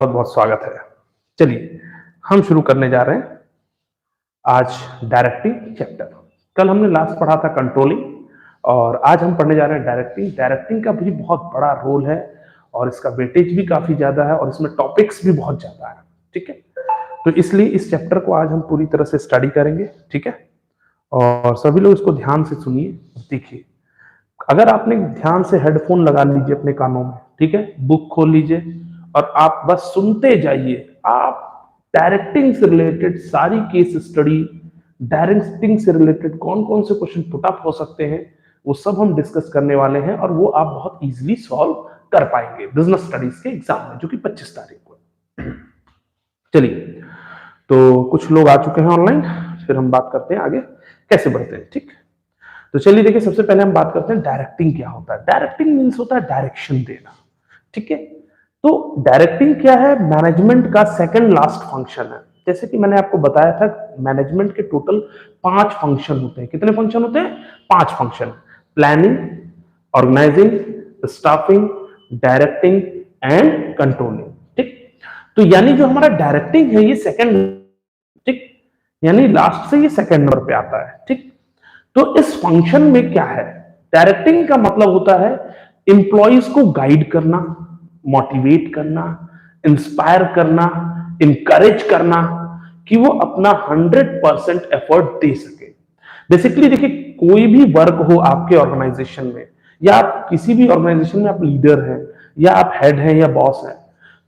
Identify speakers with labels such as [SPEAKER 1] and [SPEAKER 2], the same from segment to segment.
[SPEAKER 1] बहुत बहुत स्वागत है। चलिए हम शुरू करने जा रहे हैं आज डायरेक्टिंग चैप्टर। कल हमने लास्ट पढ़ा था कंट्रोलिंग और आज हम पढ़ने जा रहे हैं डायरेक्टिंग। डायरेक्टिंग का भी बहुत बड़ा रोल है और इसका वेटेज भी काफी ज्यादा है और इसमें टॉपिक्स भी बहुत ज्यादा है। ठीक है, तो इसलिए इस चैप्टर को आज हम पूरी तरह से स्टडी करेंगे। ठीक है, और सभी लोग इसको ध्यान से सुनिए। देखिए, अगर आपने ध्यान से हेडफोन लगा लीजिए अपने कानों में, ठीक है, बुक खोल लीजिए और आप बस सुनते जाइए। आप डायरेक्टिंग से रिलेटेड सारी केस स्टडी, डायरेक्टिंग से रिलेटेड कौन कौन से क्वेश्चन पुट अप हो सकते हैं, वो सब हम डिस्कस करने वाले हैं और वो आप बहुत इजीली सॉल्व कर पाएंगे बिजनेस स्टडीज के एग्जाम में, जो कि 25 तारीख को। चलिए, तो कुछ लोग आ चुके हैं ऑनलाइन, फिर हम बात करते हैं आगे कैसे बढ़ते हैं। ठीक, तो चलिए देखिए, सबसे पहले हम बात करते हैं डायरेक्टिंग क्या होता है। डायरेक्टिंग मीन्स होता है डायरेक्शन देना। ठीक है, तो डायरेक्टिंग क्या है? मैनेजमेंट का सेकंड लास्ट फंक्शन है। जैसे कि मैंने आपको बताया था, मैनेजमेंट के टोटल 5 फंक्शन होते हैं। कितने फंक्शन होते हैं? 5 function. Planning, organising, staffing, directing and controlling. ठीक, तो यानी जो हमारा डायरेक्टिंग है ये सेकंड, ठीक, यानी लास्ट से ये सेकंड नंबर पे आता है। ठीक, तो इस फंक्शन में क्या है? डायरेक्टिंग का मतलब होता है एम्प्लॉइज को गाइड करना, मोटिवेट करना, इंस्पायर करना, इंकरेज करना कि वो अपना 100% एफर्ट दे सके। बेसिकली देखिए, कोई भी वर्क हो आपके ऑर्गेनाइजेशन में, या आप किसी भी ऑर्गेनाइजेशन में आप लीडर हैं या आप हेड हैं या बॉस हैं,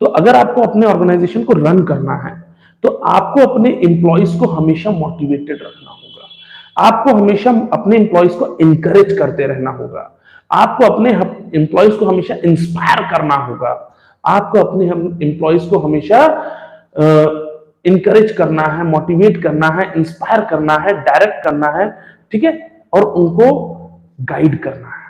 [SPEAKER 1] तो अगर आपको अपने ऑर्गेनाइजेशन को रन करना है तो आपको अपने एम्प्लॉइज को हमेशा मोटिवेटेड रखना होगा। आपको हमेशा अपने एम्प्लॉइज को इंकरेज करते रहना होगा। आपको अपने एम्प्लॉइज को हमेशा इंस्पायर करना होगा। आपको अपने एम्प्लॉइज को हमेशा इंकरेज करना है, मोटिवेट करना है, इंस्पायर करना है, डायरेक्ट करना है। ठीक है, और उनको गाइड करना है।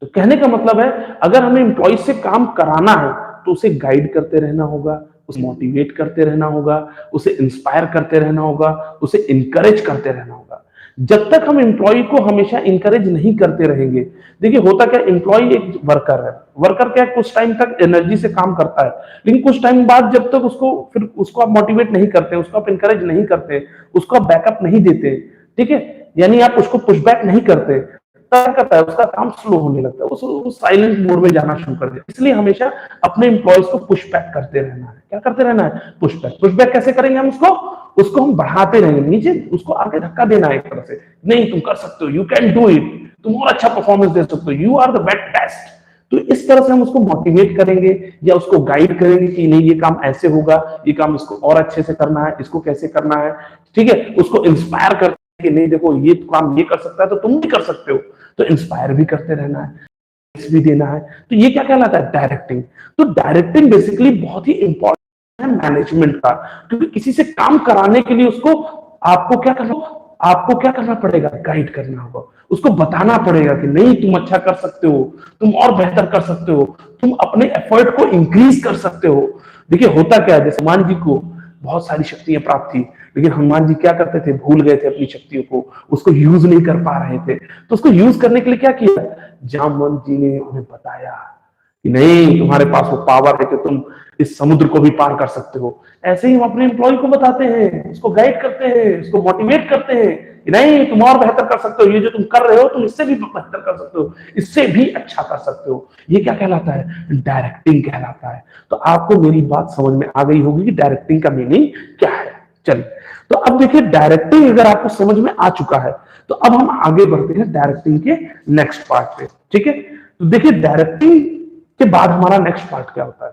[SPEAKER 1] तो कहने का मतलब है, अगर हमें एम्प्लॉइज से काम कराना है तो उसे गाइड करते रहना होगा, उसे मोटिवेट करते रहना होगा, उसे इंस्पायर करते रहना होगा, उसे इंकरेज करते रहना होगा। जब तक हम एम्प्लॉय को हमेशा इंकरेज नहीं करते रहेंगे, देखिए होता क्या, एम्प्लॉय एक वर्कर है। वर्कर क्या है, कुछ टाइम तक एनर्जी से काम करता है, लेकिन कुछ टाइम बाद जब तक उसको आप मोटिवेट नहीं करते, उसको आप इंकरेज नहीं करते, उसको आप बैकअप नहीं देते, ठीक है, यानी आप उसको पुशबैक नहीं करते, तब करता है उसका काम स्लो होने लगता है, वो साइलेंट मोड में जाना शुरू कर देता है। इसलिए हमेशा अपने एम्प्लॉयज को पुशबैक करते रहना है। क्या करते रहना है? पुशबैक। पुशबैक कैसे करेंगे हम? उसको हम बढ़ाते रहेंगे नीचे, उसको आगे धक्का देना है एक तरह से, नहीं तुम कर सकते हो, यू कैन डू इट, तुम और अच्छा परफॉर्मेंस दे सकते हो, यू आर द बेस्ट। तो इस तरह से हम उसको मोटिवेट करेंगे या उसको गाइड करेंगे कि नहीं ये काम ऐसे होगा, ये काम इसको और अच्छे से करना है, इसको कैसे करना है। ठीक है, उसको इंस्पायर करके कि नहीं देखो ये काम ये कर सकता है तो तुम भी कर सकते हो, तो इंस्पायर भी करते रहना है, भी देना है। तो ये क्या कहलाता है? डायरेक्टिंग। तो डायरेक्टिंग बेसिकली बहुत ही इंपॉर्टेंट है मैनेजमेंट का, क्योंकि किसी से काम कराने के लिए आपको क्या करना पड़ेगा? गाइड करना होगा, उसको बताना पड़ेगा कि नहीं तुम अच्छा कर सकते हो, तुम और बेहतर कर सकते हो, तुम अपने एफर्ट को इंक्रीज कर सकते हो। देखिए होता क्या है, जैसे हनुमान जी को बहुत सारी शक्तियां प्राप्त थी, लेकिन हनुमान जी क्या करते थे? भूल गए थे अपनी शक्तियों को, उसको यूज नहीं कर पा रहे थे। तो उसको यूज करने के लिए क्या किया? जामवंत जी ने उन्हें बताया कि नहीं तुम्हारे पास वो पावर है कि तुम इस समुद्र को भी पार कर सकते हो। ऐसे ही हम अपने एम्प्लॉय को बताते हैं, उसको गाइड करते हैं, उसको मोटिवेट करते हैं कि नहीं तुम और बेहतर कर सकते हो, ये जो तुम कर रहे हो तुम इससे भी बेहतर कर सकते हो, इससे भी अच्छा कर सकते हो। ये क्या कहलाता है? डायरेक्टिंग कहलाता है। तो आपको मेरी बात समझ में आ गई होगी कि डायरेक्टिंग का मीनिंग क्या है। चलिए, तो अब देखिए, डायरेक्टिंग अगर आपको समझ में आ चुका है तो अब हम आगे बढ़ते हैं डायरेक्टिंग के नेक्स्ट पार्ट पे। ठीक है, तो देखिए डायरेक्टिंग के बाद हमारा नेक्स्ट पार्ट क्या होता है?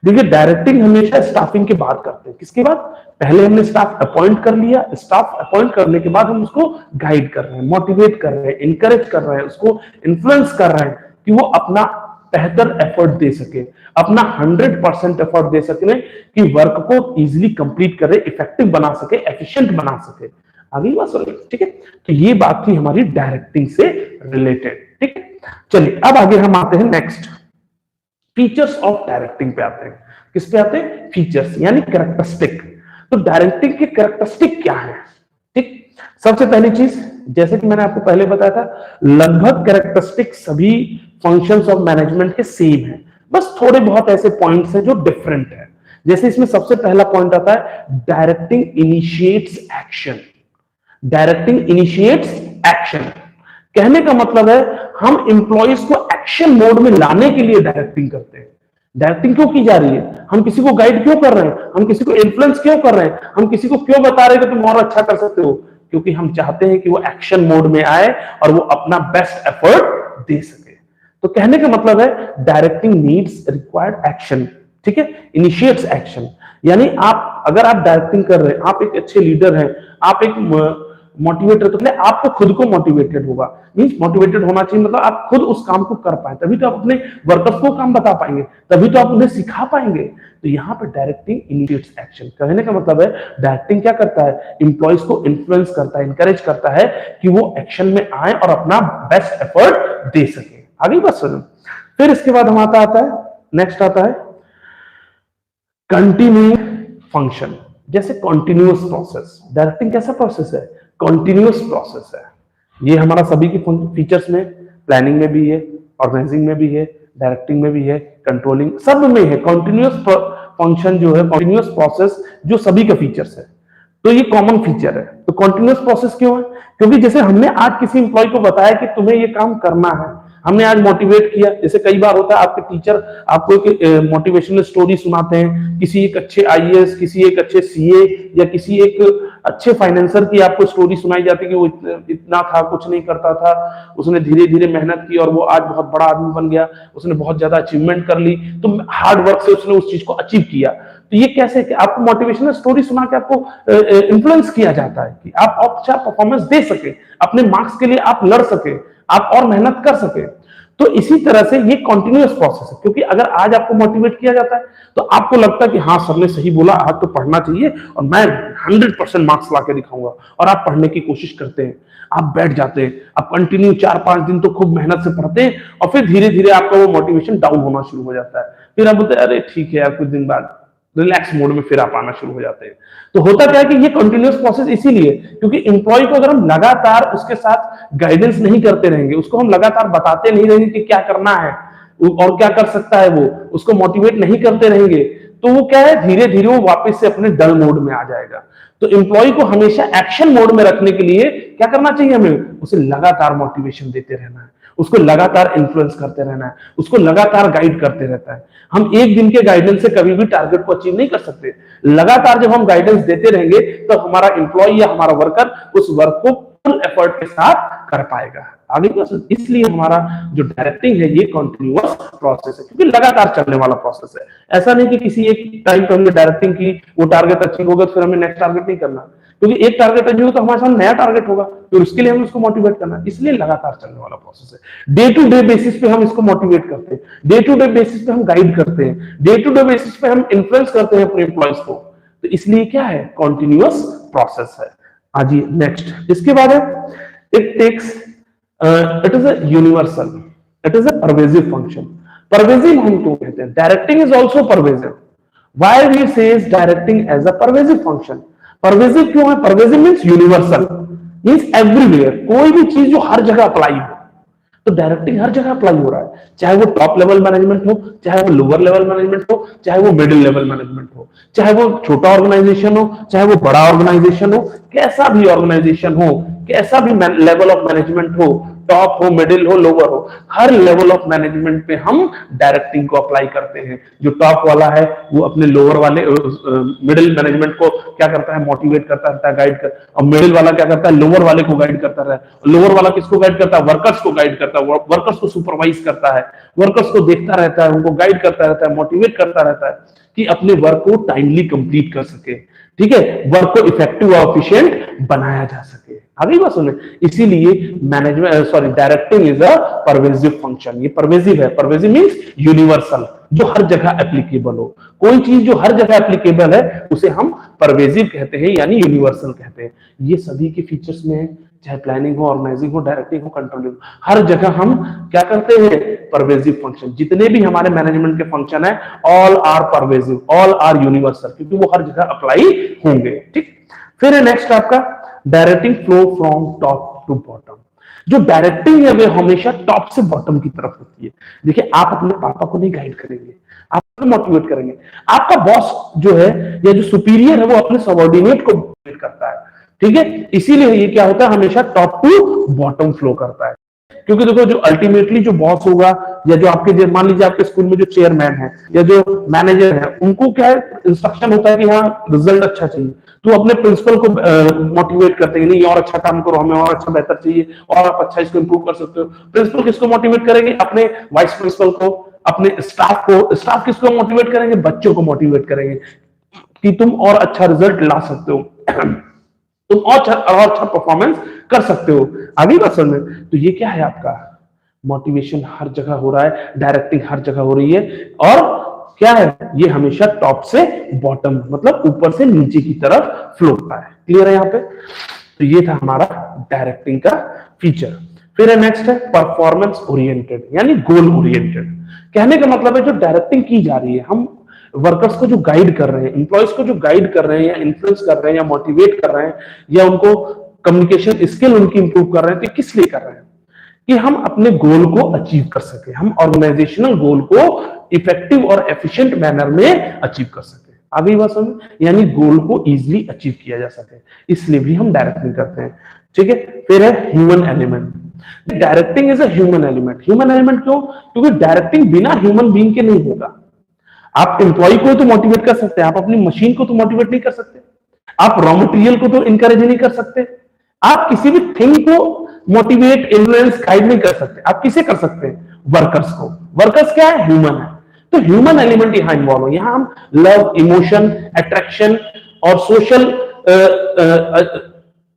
[SPEAKER 1] देखिए, डायरेक्टिंग हमेशा स्टाफिंग के बाद करते हैं। किसके बाद? पहले हमने स्टाफ अपॉइंट कर लिया, स्टाफ अपॉइंट करने के बाद हम उसको गाइड कर रहे हैं, मोटिवेट कर रहे हैं, इंकरेज कर रहे हैं, उसको इन्फ्लुएंस कर रहे हैं कि वो अपना बेहतर एफर्ट दे सके, अपना 100% एफर्ट दे सके कि वर्क को इजीली कंप्लीट करे, इफेक्टिव बना सके, एफिशिएंट बना सके। आगे बात समझ? ठीक है, तो ये बात थी हमारी डायरेक्टिंग से रिलेटेड। ठीक है, चलिए अब आगे हम आते हैं नेक्स्ट फीचर्स ऑफ डायरेक्टिंग पे आते हैं। किस पे आते हैं? फीचर्स यानी कैरेक्टरिस्टिक। तो डायरेक्टिंग के कैरेक्टरिस्टिक क्या है? ठीक, सबसे पहली चीज, जैसे कि मैंने आपको पहले बताया था, लगभग कैरेक्टरिस्टिक सभी फंक्शंस ऑफ मैनेजमेंट के सेम है, बस थोड़े बहुत ऐसे पॉइंट्स हैं जो डिफरेंट है। जैसे इसमें सबसे पहला पॉइंट आता है directing initiates action. Directing initiates action कहने का मतलब है हम इंप्लॉइज को एक्शन मोड में लाने के लिए डायरेक्टिंग करते हैं। डायरेक्टिंग क्यों की जा रही है? हम किसी को गाइड क्यों कर रहे हैं? हम किसी को इन्फ्लुएंस क्यों कर रहे हैं? हम किसी को क्यों बता रहे हैं कि तुम और अच्छा कर सकते हो? क्योंकि हम चाहते हैं कि वो एक्शन मोड में आए और वो अपना बेस्ट एफर्ट दे सके। तो कहने का मतलब है डायरेक्टिंग नीड्स रिक्वायर्ड एक्शन, ठीक है, इनिशिएट्स एक्शन। यानी आप अगर आप डायरेक्टिंग कर रहे हैं, आप एक अच्छे लीडर हैं, आप एक मोटिवेटर, तो आपको खुद को मोटिवेटेड होगा, मींस मोटिवेटेड होना चाहिए, मतलब आप खुद उस काम को कर पाए, तभी तो आप अपने वर्कर्स को काम बता पाएंगे, तभी तो आप उन्हें सिखा पाएंगे। तो यहाँ पे डायरेक्टिंग इनिशिएट्स एक्शन कहने का मतलब है डायरेक्टिंग क्या करता है? इंप्लॉइज को इन्फ्लुएंस करता है, इंकरेज करता है कि वो एक्शन में आए और अपना बेस्ट एफर्ट दे सके। आगे बात सुनो। फिर इसके बाद हम आता है नेक्स्ट आता है कंटिन्यूइंग फंक्शन। जैसे कॉन्टिन्यूअस प्रोसेस, डायरेक्टिंग कैसा प्रोसेस है? कॉन्टिन्यूअस प्रोसेस है। ये हमारा सभी की फीचर्स में, प्लानिंग में भी है, ऑर्गेनाइजिंग में भी है, डायरेक्टिंग में भी है, कंट्रोलिंग, सब में है। कॉन्टिन्यूअस फंक्शन जो है, कॉन्टिन्यूअस प्रोसेस जो सभी का फीचर्स है, तो ये कॉमन फीचर है। तो कॉन्टिन्यूअस प्रोसेस क्यों है? क्योंकि जैसे हमने आज किसी इंप्लॉय को बताया कि तुम्हें ये काम करना है, हमने आज मोटिवेट किया। जैसे कई बार होता है आपके टीचर आपको एक मोटिवेशनल स्टोरी सुनाते हैं, किसी एक अच्छे आईएएस, किसी एक अच्छे सीए या किसी एक अच्छे फाइनेंसर की आपको स्टोरी सुनाई जाती है कि वो इतना था, कुछ नहीं करता था, उसने धीरे धीरे मेहनत की और वो आज बहुत बड़ा आदमी बन गया, उसने बहुत ज्यादा अचीवमेंट कर ली, तो हार्ड वर्क से उसने उस चीज को अचीव किया। तो ये कैसे कि आपको मोटिवेशनल स्टोरी सुना के आपको इन्फ्लुएंस किया जाता है कि आप अच्छा परफॉर्मेंस दे सके, अपने मार्क्स के लिए आप लड़ सके, आप और मेहनत कर सके। तो इसी तरह से ये कॉन्टिन्यूअस प्रोसेस है, क्योंकि अगर आज आपको मोटिवेट किया जाता है तो आपको लगता है कि हाँ सर ने सही बोला, आज तो पढ़ना चाहिए और मैं 100% मार्क्स ला के दिखाऊंगा, और आप पढ़ने की कोशिश करते हैं, आप बैठ जाते हैं, आप कंटिन्यू 4-5 दिन तो खूब मेहनत से पढ़ते हैं और फिर धीरे धीरे आपका वो मोटिवेशन डाउन होना शुरू हो जाता है। फिर आप बोलते हैं अरे ठीक है यार, कुछ दिन बाद रिलैक्स मोड में फिर आप आना शुरू हो जाते हैं। तो होता क्या है कि ये कंटिन्यूअस प्रोसेस इसीलिए, क्योंकि एम्प्लॉय को अगर हम लगातार उसके साथ गाइडेंस नहीं करते रहेंगे, उसको हम लगातार बताते नहीं रहेंगे कि क्या करना है और क्या कर सकता है, वो उसको मोटिवेट नहीं करते रहेंगे, तो वो क्या है, धीरे धीरे वो वापस से अपने डल मोड में आ जाएगा। तो एम्प्लॉय को हमेशा एक्शन मोड में रखने के लिए क्या करना चाहिए? हमें उसे लगातार मोटिवेशन देते रहना है, उसको लगातार इन्फ्लुएंस करते रहना है, उसको लगातार गाइड करते रहता है। हम एक दिन के गाइडेंस से कभी भी टारगेट को अचीव नहीं कर सकते। लगातार जब हम गाइडेंस देते रहेंगे तो हमारा एम्प्लॉय या हमारा वर्कर उस वर्क को फुल एफर्ट के साथ कर पाएगा। आगे इसलिए हमारा जो डायरेक्टिंग है ये कंटिन्यूअस प्रोसेस है, क्योंकि लगातार चलने वाला प्रोसेस है। ऐसा नहीं कि किसी एक टाइम पर हमने डायरेक्टिंग की, वो टारगेट अचीव हो गया तो फिर हमें नेक्स्ट टारगेट नहीं करना, क्योंकि एक टारगेट अचीव हो तो हमारे साथ नया टारगेट होगा, फिर उसके लिए हमें उसको मोटिवेट करना है। इसलिए लगातार चलने वाला प्रोसेस है। डे टू डे बेसिस पे हम इसको मोटिवेट करते हैं, डे टू डे बेसिस पे हम गाइड करते हैं, डे टू डे बेसिस पे हम इन्फ्लुएंस करते हैं अपने एम्प्लॉइज को। तो इसलिए क्या है, कॉन्टिन्यूअस प्रोसेस है। आज नेक्स्ट इसके बाद है it takes it is a universal, it is a pervasive function. Pervasive हम क्यों कहते हैं? Directing is also pervasive. Why we says directing as a pervasive function? Pervasive क्यों है? Pervasive means universal, means everywhere, कोई भी चीज जो हर जगह अप्लाई हो। तो डायरेक्टिंग हर जगह अप्लाई हो रहा है, चाहे वो टॉप लेवल मैनेजमेंट हो, चाहे वो लोअर लेवल मैनेजमेंट हो, चाहे वो मिडिल लेवल मैनेजमेंट हो, चाहे वो छोटा ऑर्गेनाइजेशन हो, चाहे वो बड़ा ऑर्गेनाइजेशन हो, कैसा भी ऑर्गेनाइजेशन हो, कैसा भी लेवल ऑफ मैनेजमेंट हो, टॉप हो, मिडिल हो, लोअर हो, हर लेवल ऑफ मैनेजमेंट पे हम डायरेक्टिंग को अप्लाई करते हैं। जो टॉप वाला है वो अपने लोअर वाले मिडिल मैनेजमेंट को क्या करता है, मोटिवेट करता रहता है, गाइड कर, और मिडिल वाला क्या करता है, लोअर वाले को गाइड करता रहता है। लोअर वाला किसको गाइड करता है? वर्कर्स को गाइड करता है, वर्कर्स को सुपरवाइज करता है, वर्कर्स को देखता रहता है, उनको गाइड करता रहता है, मोटिवेट करता रहता है कि अपने वर्क को टाइमली कंप्लीट कर सके, ठीक है, वर्क को इफेक्टिव और एफिशिएंट बनाया जा सके। आगे बात सुने, इसीलिए management directing is a pervasive function. ये परवेसिव है, परवेसिव मींस यूनिवर्सल, जो हर जगह एप्लीकेबल हो। कोई चीज जो हर जगह एप्लीकेबल है उसे हम परवेसिव कहते हैं, यानी यूनिवर्सल कहते हैं। ये सभी के फीचर्स में है, चाहे प्लानिंग हो, ऑर्गेनाइजिंग हो, डायरेक्टिंग हो, कंट्रोलिंग हो, हर जगह हम क्या करते हैं, परवेसिव फंक्शन। जितने भी हमारे मैनेजमेंट के फंक्शन है, all are pervasive, all are universal, क्योंकि वो हर जगह अप्लाई होंगे। ठीक, फिर नेक्स्ट आपका directing flow from top to bottom. जो डायरेक्टिंग है वो हमेशा टॉप से बॉटम की तरफ होती है। देखिए, आप अपने पापा को नहीं गाइड करेंगे, आप मोटिवेट करेंगे। आपका बॉस जो है या जो सुपीरियर है वो अपने सबऑर्डिनेट को मोटिवेट करता है, ठीक है। इसीलिए ये क्या होता है, हमेशा टॉप टू बॉटम फ्लो करता है। क्योंकि देखो, जो अल्टीमेटली जो बॉस होगा या जो आपके, मान लीजिए आपके स्कूल में जो चेयरमैन है या जो मैनेजर है, उनको क्या है, इंस्ट्रक्शन होता है कि हाँ रिजल्ट अच्छा चाहिए, तो अपने प्रिंसिपल को मोटिवेट करते हैं, नहीं और अच्छा काम करो, हमें और अच्छा बेहतर चाहिए, और आप अच्छा इसको इंप्रूव कर सकते हो। प्रिंसिपल किसको मोटिवेट करेंगे? अपने वाइस प्रिंसिपल को, अपने स्टाफ को। स्टाफ किसको मोटिवेट करेंगे? बच्चों को मोटिवेट करेंगे कि तुम और अच्छा रिजल्ट ला सकते हो, तुम और अच्छा परफॉर्मेंस कर सकते हो। आगे बात समझ में? तो ये क्या है, आपका मोटिवेशन हर जगह हो रहा है, डायरेक्टिंग हर जगह हो रही है, और क्या है, ये हमेशा टॉप से बॉटम, मतलब ऊपर से नीचे की तरफ फ्लो होता है। क्लियर है यहाँ पे? तो ये था हमारा डायरेक्टिंग का फीचर। फिर है नेक्स्ट है परफॉर्मेंस ओरिएंटेड, यानी गोल ओरिएंटेड। कहने का मतलब है जो डायरेक्टिंग की जा रही है, हम वर्कर्स को जो गाइड कर रहे हैं, इंप्लॉयज को जो गाइड कर रहे हैं या इन्फ्लुएंस कर रहे हैं या मोटिवेट कर रहे हैं या उनको कम्युनिकेशन स्किल उनकी इंप्रूव कर रहे हैं, तो किस लिए कर रहे हैं? कि हम अपने गोल को अचीव कर सके, हम ऑर्गेनाइजेशनल गोल को इफेक्टिव और एफिशिएंट मैनर में अचीव कर सके। आगे बात समझ, यानी गोल को इजीली अचीव किया जा सके, इसलिए भी हम डायरेक्टिंग करते हैं, ठीक है। फिर है human element. Directing is a human element. Human element क्यों? क्योंकि डायरेक्टिंग बिना ह्यूमन बीइंग के नहीं होगा। आप एम्प्लॉय को तो मोटिवेट कर सकते हैं, आप अपनी मशीन को तो मोटिवेट नहीं कर सकते, आप रॉ मटेरियल को तो इंकरेज नहीं कर सकते, आप किसी भी थिंग को मोटिवेट, इन्फ्लुएंस, गाइड नहीं कर सकते। आप किसे कर सकते हैं? वर्कर्स को। वर्कर्स क्या है? ह्यूमन है। तो ह्यूमन एलिमेंट यहां इन्वॉल्व हो। यहां हम लव, इमोशन, अट्रैक्शन और सोशल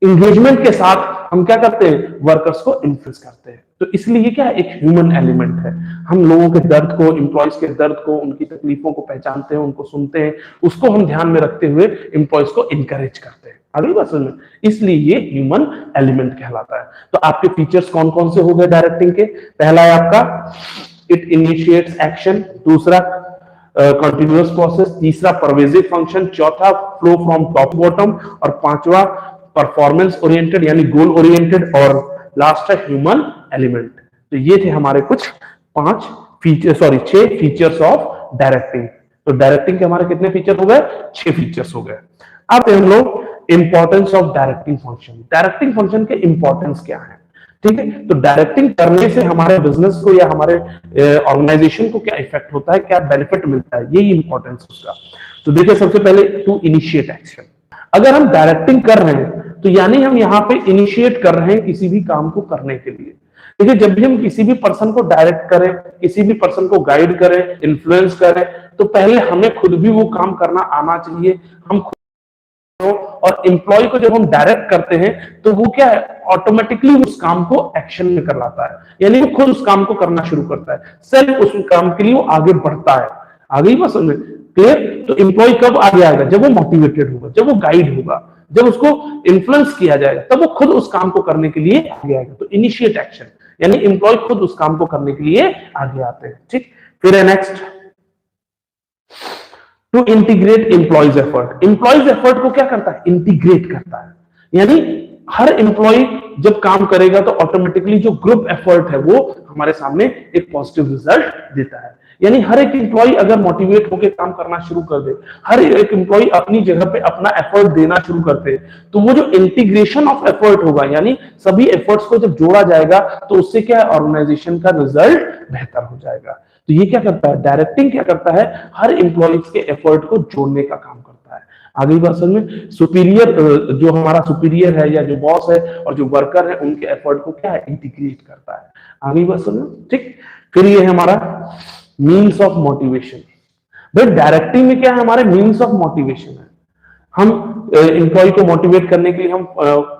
[SPEAKER 1] इंगेजमेंट के साथ हम क्या करते हैं? वर्कर्स को इन्फ्लुएंस करते हैं। तो इसलिए ये क्या है? एक ह्यूमन एलिमेंट है। हम लोगों के दर्द को, एम्प्लॉयज के दर्द को, उनकी तकलीफों को पहचानते हैं, उनको सुनते हैं, उसको हम ध्यान में रखते हुए एम्प्लॉयज को इनकरेज करते हैं। अगली बात समझ में? इसलिए ये ह्यूमन एलिमेंट कहलाता है। तो आपके फीचर्स कौन कौन से हो गए डायरेक्टिंग के? पहला है आपका इट इनिशिएट्स एक्शन, दूसरा कंटिन्यूअस प्रोसेस, तीसरा परवेजिव फंक्शन, चौथा फ्लो फ्रॉम टॉप बॉटम, और पांचवा परफॉर्मेंस ओरिएंटेड यानी गोल ओरिएंटेड, और लास्ट है ह्यूमन एलिमेंट। तो ये थे हमारे कुछ 6 फीचर्स ऑफ डायरेक्टिंग। तो डायरेक्टिंग के हमारे कितने फीचर हो गए? 6 फीचर्स हो गए। अब हम लोग importance of directing function. Directing function के इंपॉर्टेंस क्या है, ठीक है। तो डायरेक्टिंग करने से हमारे बिजनेस को या हमारे ऑर्गेनाइजेशन को क्या इफेक्ट होता है, क्या बेनिफिट मिलता है, यही इंपॉर्टेंस उसका। तो देखिए, सबसे पहले टू इनिशिएट एक्शन। अगर हम डायरेक्टिंग कर रहे हैं तो यानी हम यहाँ पे इनिशिएट कर रहे हैं किसी भी काम को करने के लिए। देखिए, जब भी हम किसी भी पर्सन को डायरेक्ट करें, किसी भी पर्सन को गाइड करें, इन्फ्लुएंस करें, तो पहले हमें खुद भी वो काम करना आना चाहिए। हम और एम्प्लॉय को जब हम डायरेक्ट करते हैं तो वो क्या है, ऑटोमेटिकली उस काम को एक्शन में कर लाता है, यानी वो खुद उस काम को करना शुरू करता है, सेल्फ उस काम के लिए वो आगे बढ़ता है। आगे ही बात समझ में? क्लियर? तो एम्प्लॉय कब आगे आएगा? जब वो मोटिवेटेड होगा, जब वो गाइड होगा, जब उसको इन्फ्लुएंस किया जाएगा, तब वो खुद उस काम को करने के लिए आगे आएगा। तो इनिशिएट एक्शन यानी एम्प्लॉय खुद उस काम को करने के लिए आगे आते हैं, ठीक। फिर है next to integrate employees effort. Employees effort को क्या करता है? इंटीग्रेट करता है। यानी हर एम्प्लॉय जब काम करेगा तो ऑटोमेटिकली जो ग्रुप एफर्ट है वो हमारे सामने एक पॉजिटिव रिजल्ट देता है। यानी हर एक एम्प्लॉय अगर मोटिवेट होकर काम करना शुरू कर दे, हर एक एम्प्लॉय अपनी जगह पे अपना एफर्ट देना शुरू करते, तो वो जो इंटीग्रेशन ऑफ एफर्ट होगा, यानी सभी एफर्ट्स को जब जोड़ा जाएगा तो उससे क्या है, ऑर्गेनाइजेशन का रिजल्ट बेहतर हो जाएगा। तो ये क्या करता है? डायरेक्टिंग क्या करता है? हर एम्प्लॉयज के एफर्ट को जोड़ने का काम करता है। आगे बात समझ में? सुपीरियर, जो हमारा सुपीरियर है या जो बॉस है और जो वर्कर है, उनके एफर्ट को क्या है? इंटीग्रेट करता है। आगे बात समझ में? ठीक। फिर ये है हमारा मीन्स ऑफ मोटिवेशन। भाई डायरेक्टिंग में क्या है? हमारे मीन्स ऑफ मोटिवेशन है। हम एम्प्लॉय को मोटिवेट करने के लिए हम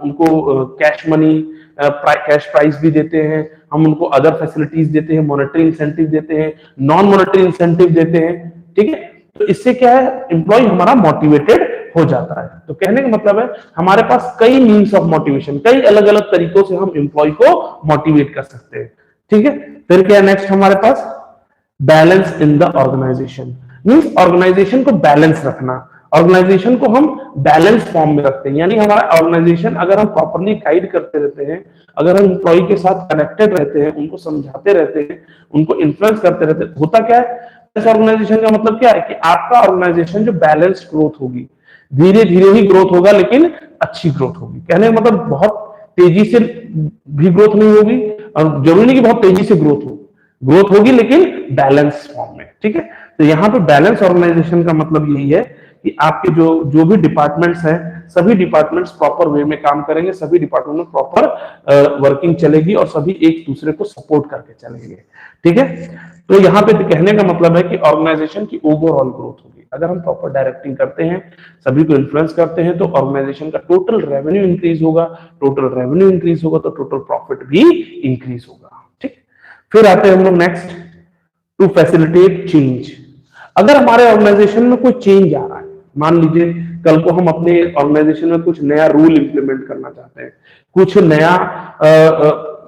[SPEAKER 1] उनको कैश मनी, कैश प्राइस भी देते हैं, हम उनको अदर फैसिलिटीज देते हैं, मॉनेटरी इंसेंटिव देते हैं, नॉन मॉनेटरी इंसेंटिव देते हैं, ठीक है। तो इससे क्या है? एम्प्लॉय हमारा मोटिवेटेड हो जाता है। तो कहने का मतलब है हमारे पास कई मीन्स ऑफ मोटिवेशन, कई अलग अलग तरीकों से हम एम्प्लॉय को मोटिवेट कर सकते हैं, ठीक है। फिर क्या है नेक्स्ट हमारे पास? Balance in the organisation. Means organisation को बैलेंस रखना। ऑर्गेनाइजेशन को हम बैलेंस फॉर्म में रखते हैं, यानी हमारा ऑर्गेनाइजेशन अगर हम प्रॉपरली गाइड करते रहते हैं, अगर हम एम्प्लॉय के साथ कनेक्टेड रहते हैं, उनको समझाते रहते हैं, उनको इन्फ्लुएंस करते रहते हैं, होता क्या है, इस ऑर्गेनाइजेशन का मतलब क्या है कि आपका ऑर्गेनाइजेशन जो बैलेंस्ड ग्रोथ होगी, धीरे धीरे ही ग्रोथ होगा लेकिन अच्छी ग्रोथ होगी। कहने का मतलब बहुत तेजी से भी ग्रोथ नहीं होगी और जरूरी नहीं कि बहुत तेजी से ग्रोथ हो, ग्रोथ होगी लेकिन बैलेंस फॉर्म में। ठीक है, तो यहाँ पे बैलेंस ऑर्गेनाइजेशन का मतलब यही है कि आपके जो जो भी डिपार्टमेंट्स हैं, सभी डिपार्टमेंट्स प्रॉपर वे में काम करेंगे, सभी डिपार्टमेंट में प्रॉपर वर्किंग चलेगी और सभी एक दूसरे को सपोर्ट करके चलेंगे। ठीक है, तो यहाँ पे कहने का मतलब है कि ऑर्गेनाइजेशन की ओवरऑल ग्रोथ होगी अगर हम प्रॉपर डायरेक्टिंग करते हैं, सभी को इन्फ्लुएंस करते हैं, तो ऑर्गेनाइजेशन का टोटल रेवेन्यू इंक्रीज होगा, टोटल रेवेन्यू इंक्रीज होगा तो टोटल प्रॉफिट भी इंक्रीज होगा। ठीक, फिर आते हैं हम लोग नेक्स्ट, टू फैसिलिटेट चेंज। अगर हमारे ऑर्गेनाइजेशन में कोई चेंज आ रहा है, मान लीजिए कल को हम अपने ऑर्गेनाइजेशन में कुछ नया रूल इंप्लीमेंट करना चाहते हैं, कुछ नया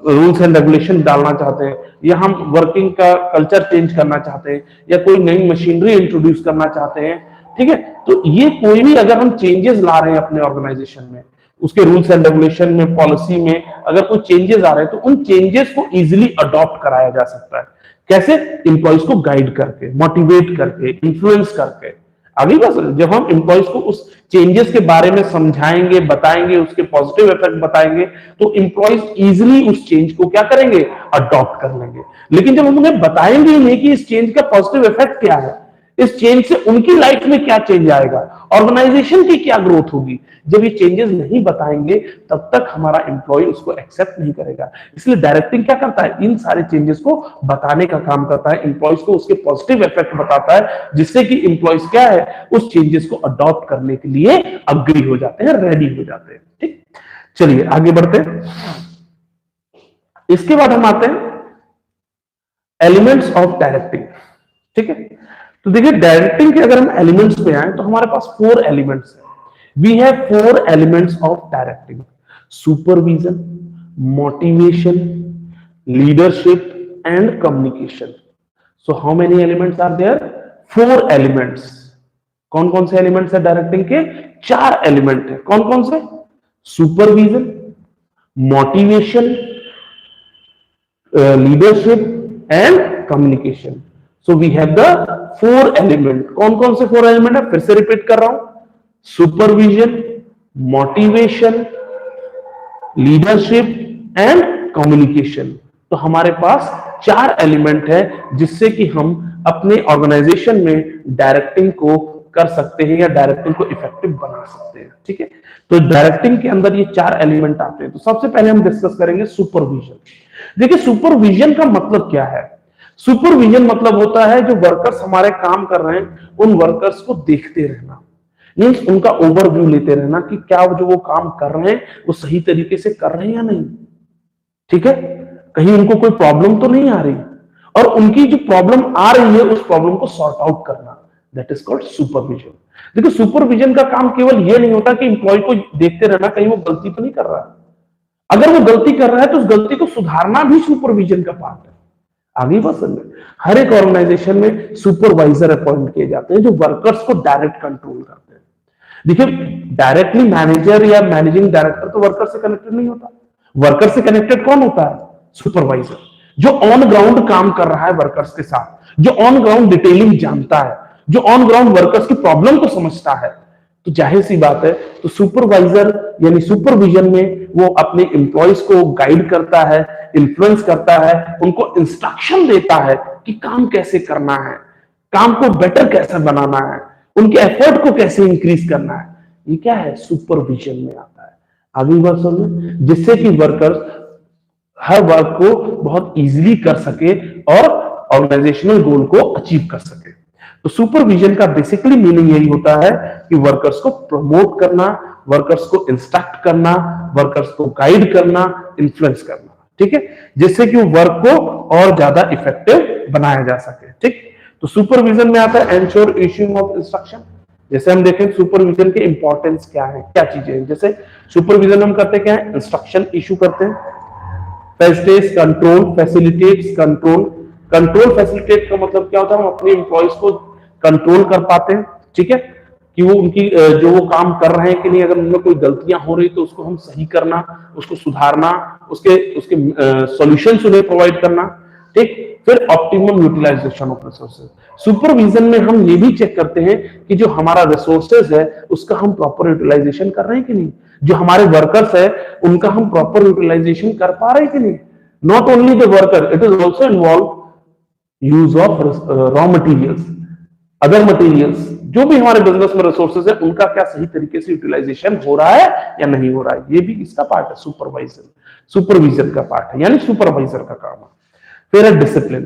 [SPEAKER 1] रूल्स एंड रेगुलेशन डालना चाहते हैं, या हम वर्किंग का कल्चर चेंज करना चाहते हैं, या कोई नई मशीनरी इंट्रोड्यूस करना चाहते हैं। ठीक है, तो ये कोई भी अगर हम चेंजेस ला रहे हैं अपने ऑर्गेनाइजेशन में, उसके रूल्स एंड रेगुलेशन में, पॉलिसी में अगर कोई चेंजेस आ रहे हैं, तो उन चेंजेस को इजिली अडॉप्ट कराया जा सकता है। कैसे? इंप्लॉइज को गाइड करके, मोटिवेट करके, इन्फ्लुएंस करके। आगे बस जब हम इंप्लॉइज को उस चेंजेस के बारे में समझाएंगे, बताएंगे, उसके पॉजिटिव इफेक्ट बताएंगे, तो इंप्लॉइज इजिली उस चेंज को क्या करेंगे? अडॉप्ट कर लेंगे। लेकिन जब हम उन्हें बताएंगे ही नहीं कि इस चेंज का पॉजिटिव इफेक्ट क्या है, इस चेंज से उनकी लाइफ में क्या चेंज आएगा, ऑर्गेनाइजेशन की क्या ग्रोथ होगी, जब ये चेंजेस नहीं बताएंगे तब तक हमारा एम्प्लॉय उसको एक्सेप्ट नहीं करेगा। इसलिए डायरेक्टिंग क्या करता है? इन सारे चेंजेस को बताने का काम करता है, एम्प्लॉयज को उसके पॉजिटिव इफेक्ट बताता है, जिससे कि एम्प्लॉयज क्या है, उस चेंजेस को अडॉप्ट करने के लिए अग्री हो जाते हैं, रेडी हो जाते हैं। ठीक, चलिए आगे बढ़ते हैं। इसके बाद हम आते हैं एलिमेंट्स ऑफ डायरेक्टिंग। ठीक है, तो देखिए डायरेक्टिंग के अगर हम एलिमेंट्स पे आए तो हमारे पास 4 एलिमेंट्स हैं। We have 4 elements of directing: supervision, motivation, leadership and communication. So how many elements are there? 4 elements. कौन कौन से एलिमेंट्स है डायरेक्टिंग के? 4 एलिमेंट है। कौन कौन से? Supervision, motivation, leadership and communication. So we have the 4 element. कौन कौन से 4 एलिमेंट है? फिर से रिपीट कर रहा हूं, supervision, motivation, leadership and communication. तो हमारे पास 4 एलिमेंट है जिससे कि हम अपने ऑर्गेनाइजेशन में डायरेक्टिंग को कर सकते हैं या डायरेक्टिंग को इफेक्टिव बना सकते हैं। ठीक है, तो डायरेक्टिंग के अंदर ये 4 एलिमेंट आते हैं। तो सबसे पहले हम डिस्कस करेंगे सुपरविजन। देखिए सुपरविजन का मतलब क्या है? सुपरविजन मतलब होता है जो वर्कर्स हमारे काम कर रहे हैं उन वर्कर्स को देखते रहना, मींस उनका ओवरव्यू लेते रहना कि क्या जो वो काम कर रहे हैं वो सही तरीके से कर रहे हैं या नहीं। ठीक है, कहीं उनको कोई प्रॉब्लम तो नहीं आ रही, और उनकी जो प्रॉब्लम आ रही है उस प्रॉब्लम को सॉर्ट आउट करना, दैट इज कॉल्ड सुपरविजन। देखो सुपरविजन का काम केवल ये नहीं होता कि एम्प्लॉय को देखते रहना कहीं वो गलती तो नहीं कर रहा है, अगर वो गलती कर रहा है तो उस गलती को सुधारना भी सुपरविजन का पार्ट है। आगे बात समझ, हर एक ऑर्गेनाइजेशन में सुपरवाइजर अपॉइंट किए जाते हैं जो वर्कर्स को डायरेक्ट कंट्रोल करते हैं। देखिए डायरेक्टली मैनेजर या मैनेजिंग डायरेक्टर तो वर्कर से कनेक्टेड नहीं होता, वर्कर से कनेक्टेड कौन होता है? सुपरवाइजर, जो ऑन ग्राउंड काम कर रहा है वर्कर्स के साथ, जो ऑन ग्राउंड डिटेलिंग जानता है, जो ऑन ग्राउंड वर्कर्स की प्रॉब्लम को समझता है। तो जाहिर सी बात है, तो सुपरवाइजर यानी सुपरविजन में वो अपने एम्प्लॉयज को गाइड करता है, इन्फ्लुएंस करता है, उनको इंस्ट्रक्शन देता है कि काम कैसे करना है, काम को बेटर कैसे बनाना है, उनके एफर्ट को कैसे इंक्रीज करना है। ये क्या है? सुपरविजन में आता है। आगे बात समझ, जिससे कि वर्कर्स हर वर्क को बहुत इजीली कर सके और ऑर्गेनाइजेशनल गोल को अचीव कर सके। तो सुपरविजन का बेसिकली मीनिंग यही होता है कि वर्कर्स को प्रमोट करना, वर्कर्स को इंस्ट्रक्ट करना, वर्कर्स को गाइड करना, इन्फ्लुएंस करना। ठीक है, जिससे कि वर्क को और ज्यादा इफेक्टिव बनाया जा सके। ठीक, तो सुपरविजन में आता है एंश्योर इश्यूइंग ऑफ इंस्ट्रक्शन। जैसे हम देखें सुपरविजन के इंपॉर्टेंस क्या है, क्या चीजें हैं। जैसे सुपरविजन हम करते क्या है? इंस्ट्रक्शन इशू करते हैं, facilitates control, facilitates control. Control facilitate का मतलब क्या होता है? हम अपने एम्प्लॉयज को कंट्रोल कर पाते हैं। ठीक है, कि वो उनकी जो वो काम कर रहे हैं कि नहीं, अगर उनमें कोई गलतियां हो रही तो उसको हम सही करना, उसको सुधारना, उसके उसके सॉल्यूशंस उन्हें प्रोवाइड करना। ठीक, फिर optimum utilisation of resources. Supervision में हम ये भी चेक करते हैं कि जो हमारा रिसोर्सेज है उसका हम प्रॉपर यूटिलाइजेशन कर रहे हैं कि नहीं, जो हमारे वर्कर्स है उनका हम प्रॉपर यूटिलाइजेशन कर पा रहे हैं कि नहीं। Not only the worker, it is also involve use of raw materials, other materials, जो भी हमारे बिजनेस में रिसोर्सेज है उनका क्या सही तरीके से यूटिलाइजेशन हो रहा है या नहीं हो रहा है, ये भी इसका पार्ट है, सुपरविजन का पार्ट है, यानी सुपरवाइजर का काम है। फिर है डिसिप्लिन।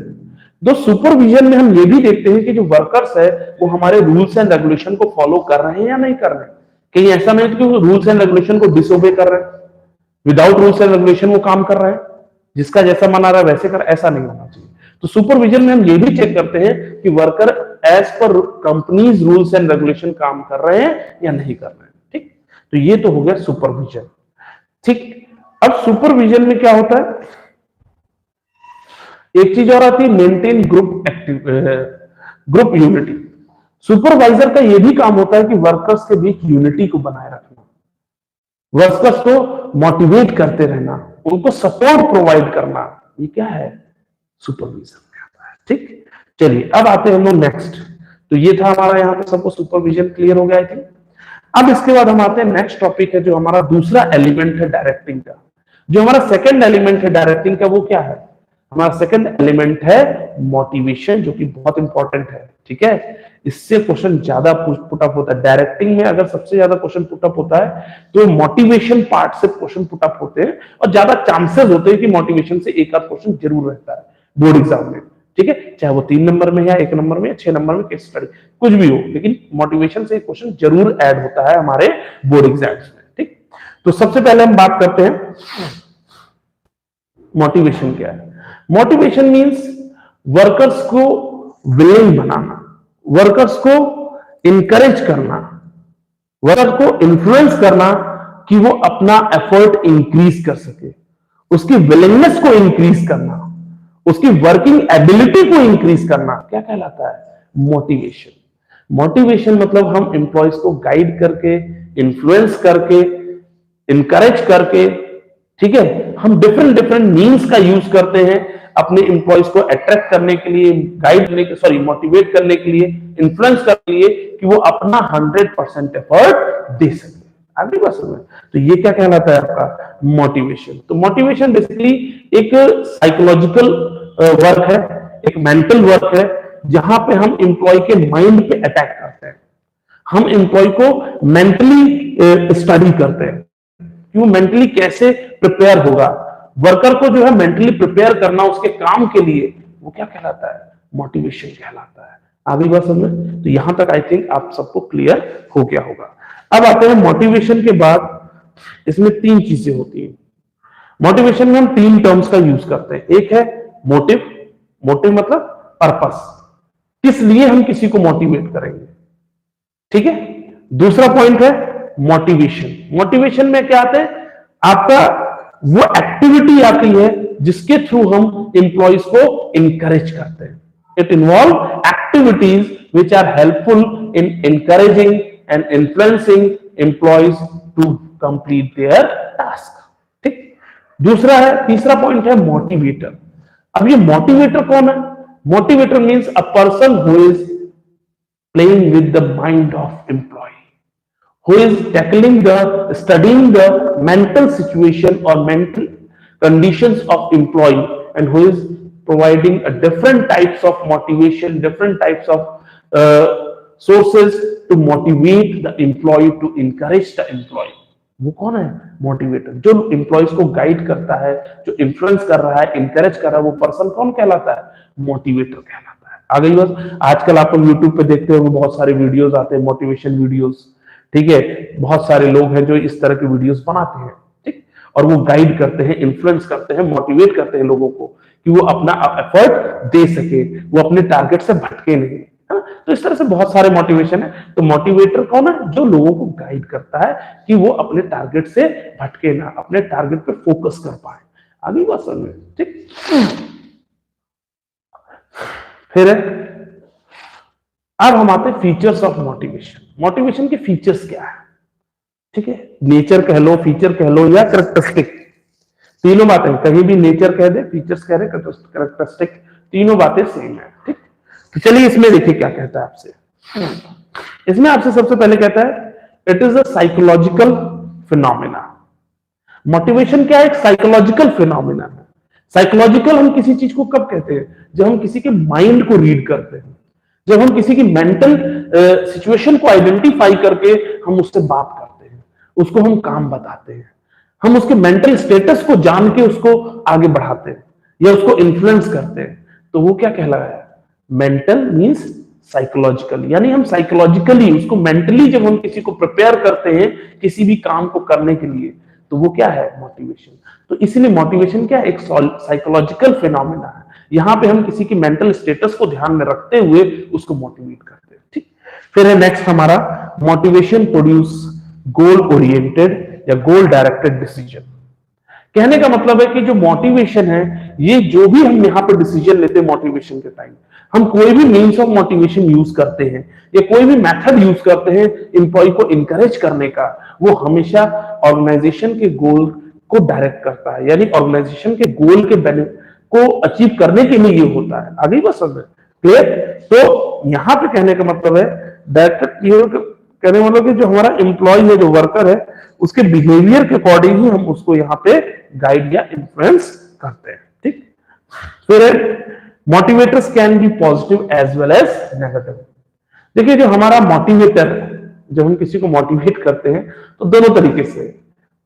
[SPEAKER 1] तो सुपरविजन में हम ये भी देखते हैं कि जो वर्कर्स है वो हमारे रूल्स एंड रेगुलेशन को फॉलो कर रहे हैं या नहीं कर रहे हैं। कहीं ऐसा नहीं कि वो रूल्स एंड रेगुलेशन को डिसओबे कर रहे हैं, विदाउट रूल्स एंड रेगुलेशन वो काम कर रहे हैं, जिसका जैसा मन आ रहा है वैसे कर, ऐसा नहीं होना चाहिए। तो सुपरविजन में हम ये भी चेक करते हैं कि worker as per companies rules and regulation काम कर रहे हैं या नहीं कर रहे हैं। ठीक, तो ये तो हो गया सुपरविजन। ठीक, अब सुपरविजन में क्या होता है, एक चीज और आती है मेंटेन ग्रुप यूनिटी। सुपरवाइजर का यह भी काम होता है कि वर्कर्स के बीच यूनिटी को बनाए रखना, वर्कर्स को मोटिवेट करते रहना, उनको सपोर्ट प्रोवाइड करना, ये क्या है, सुपरविजन में आता है। ठीक, चलिए अब आते हैं हम लोग नेक्स्ट। तो ये था हमारा, यहाँ पे सबको सुपरविजन क्लियर हो गया आई थिंक। अब इसके बाद हम आते हैं नेक्स्ट टॉपिक है जो हमारा दूसरा एलिमेंट है डायरेक्टिंग का। जो हमारा सेकंड एलिमेंट है डायरेक्टिंग का वो क्या है, हमारा सेकंड एलिमेंट है मोटिवेशन, जो कि बहुत इंपॉर्टेंट है। ठीक है, इससे क्वेश्चन ज्यादा पुटअप होता है डायरेक्टिंग में। अगर सबसे ज्यादा क्वेश्चन पुटअप होता है तो मोटिवेशन पार्ट से क्वेश्चन पुटअप होते हैं, और ज्यादा चांसेस होते हैं कि मोटिवेशन से एक आध क्वेश्चन जरूर रहता है बोर्ड एग्जाम में। ठीक है, चाहे वो 3 नंबर में या 1 नंबर में या 6 नंबर में केस स्टडी कुछ भी हो, लेकिन मोटिवेशन से क्वेश्चन जरूर ऐड होता है हमारे बोर्ड एग्जाम्स में। ठीक, तो सबसे पहले हम बात करते हैं मोटिवेशन क्या है। मोटिवेशन मींस वर्कर्स को विलिंग बनाना, वर्कर्स को इंकरेज करना, वर्कर को इन्फ्लुएंस करना कि वो अपना एफर्ट इंक्रीज कर सके, उसकी विलिंगनेस को इंक्रीज करना, उसकी वर्किंग एबिलिटी को इंक्रीज करना, क्या कहलाता है, मोटिवेशन। मोटिवेशन मतलब हम एम्प्लॉयज को गाइड करके, इन्फ्लुएंस करके, इनकरेज करके, ठीक है, हम डिफरेंट डिफरेंट मीन्स का यूज करते हैं अपने एम्प्लॉयज को अट्रैक्ट करने के लिए, गाइड करने के, सॉरी मोटिवेट करने के लिए, इन्फ्लुएंस करने के लिए कि वो अपना 100% एफर्ट दे सके। आगे बात समझ, तो ये क्या कहलाता है आपका मोटिवेशन। तो मोटिवेशन बेसिकली एक साइकोलॉजिकल वर्क है, एक मेंटल वर्क है, जहां पे हम एम्प्लॉय के माइंड पे अटैक करते हैं, हम एम्प्लॉय को मेंटली स्टडी करते हैं कि वो मेंटली कैसे प्रिपेयर होगा। वर्कर को जो है मेंटली प्रिपेयर करना उसके काम के लिए, वो क्या कहलाता है, मोटिवेशन कहलाता है। आगे बात समझ, तो यहां तक आई थिंक आप सबको क्लियर हो गया होगा। अब आते हैं मोटिवेशन के बाद, इसमें 3 चीजें होती हैं। मोटिवेशन में हम 3 टर्म्स का यूज करते हैं। एक है मोटिव, मोटिव मतलब पर्पस, किस लिए हम किसी को मोटिवेट करेंगे। ठीक है, दूसरा पॉइंट है मोटिवेशन। मोटिवेशन में क्या आता है, आपका वो एक्टिविटी आती है जिसके थ्रू हम एम्प्लॉयज को इंकरेज करते हैं। It involve activities which are helpful in encouraging and influencing employees to complete their task। ठीक, दूसरा है, तीसरा पॉइंट है मोटिवेटर। अब ये मोटिवेटर कौन है, motivator means a person who is playing with the mind of employee, who is studying the mental situation or mental conditions of employee, and who is providing a different types of motivation, different types of sources to motivate the employee, to encourage the employee। वो कौन है, motivator, जो employees को guide करता है, जो influence कर रहा है, इंकरेज कर रहा है, वो पर्सन कौन कहलाता है, मोटिवेटर कहलाता है। आ गई बस। आजकल आप यूट्यूब पे देखते हो बहुत सारे वीडियोस आते हैं, मोटिवेशन वीडियोस। ठीक है, बहुत सारे लोग हैं जो इस तरह के वीडियोस बनाते हैं, ठीक, और वो गाइड करते हैं, इन्फ्लुएंस करते हैं, मोटिवेट करते हैं लोगों को कि वो अपना एफर्ट दे सके, वो अपने टारगेट से भटके नहीं। तो इस तरह से बहुत सारे मोटिवेशन है। तो मोटिवेटर कौन है, जो लोगों को गाइड करता है कि वो अपने टारगेट से भटके ना, अपने टारगेट पे फोकस कर पाए। आगे बात समझ में, ठीक। फिर अब हम आते हैं फीचर्स ऑफ मोटिवेशन। मोटिवेशन के फीचर्स क्या है, ठीक है, नेचर कह लो, फीचर कह लो या कैरेक्टरिस्टिक, तीनों बातें, कहीं भी नेचर कह दे, फीचर्स कह दे, कैरेक्टरिस्टिक, तीनों बातें सेम है, ठीक। तो चलिए इसमें देखिए क्या कहता है आपसे। इसमें आपसे सबसे पहले कहता है it is a psychological phenomena. Motivation क्या है, एक साइकोलॉजिकल फिनोमिना है। साइकोलॉजिकल हम किसी चीज को कब कहते हैं, जब हम किसी के माइंड को रीड करते हैं, जब हम किसी की मेंटल सिचुएशन को आइडेंटिफाई करके हम उससे बात करते हैं, उसको हम काम बताते हैं, हम उसके मेंटल स्टेटस को जान के उसको आगे बढ़ाते हैं या उसको इन्फ्लुएंस करते हैं, तो वो क्या कहलाया, मेंटल मींस साइकोलॉजिकल। यानी हम साइकोलॉजिकली उसको, मेंटली जब हम किसी को प्रिपेयर करते हैं किसी भी काम को करने के लिए, तो वो क्या है, मोटिवेशन। तो इसलिए मोटिवेशन क्या है, एक साइकोलॉजिकल फिनोमेना है। यहां पे हम किसी की मेंटल स्टेटस को ध्यान में रखते हुए उसको मोटिवेट करते हैं, ठीक। फिर है नेक्स्ट हमारा, मोटिवेशन प्रोड्यूस गोल ओरिएंटेड या गोल डायरेक्टेड डिसीजन। कहने का मतलब है कि जो मोटिवेशन है, ये जो भी हम यहाँ पे डिसीजन लेते हैं मोटिवेशन के टाइम, हम कोई भी मीन्स ऑफ मोटिवेशन यूज करते हैं या कोई भी मेथड यूज करते हैं एम्प्लॉय को इंकरेज करने का, वो हमेशा ऑर्गेनाइजेशन के गोल को डायरेक्ट करता है, यानी ऑर्गेनाइजेशन के गोल के को अचीव करने के लिए ये होता है। आगे बस समझ क्लियर। तो यहाँ पे कहने का मतलब है डायरेक्ट, कहने मतलब कि जो हमारा एम्प्लॉय है, जो वर्कर है, उसके बिहेवियर के अकॉर्डिंग ही हम उसको यहाँ पे गाइड या इन्फ्लुएंस करते हैं, ठीक। फिर motivators can be positive as well as negative. देखिए जो हमारा मोटिवेटर है, जब हम किसी को मोटिवेट करते हैं तो दोनों तरीके से,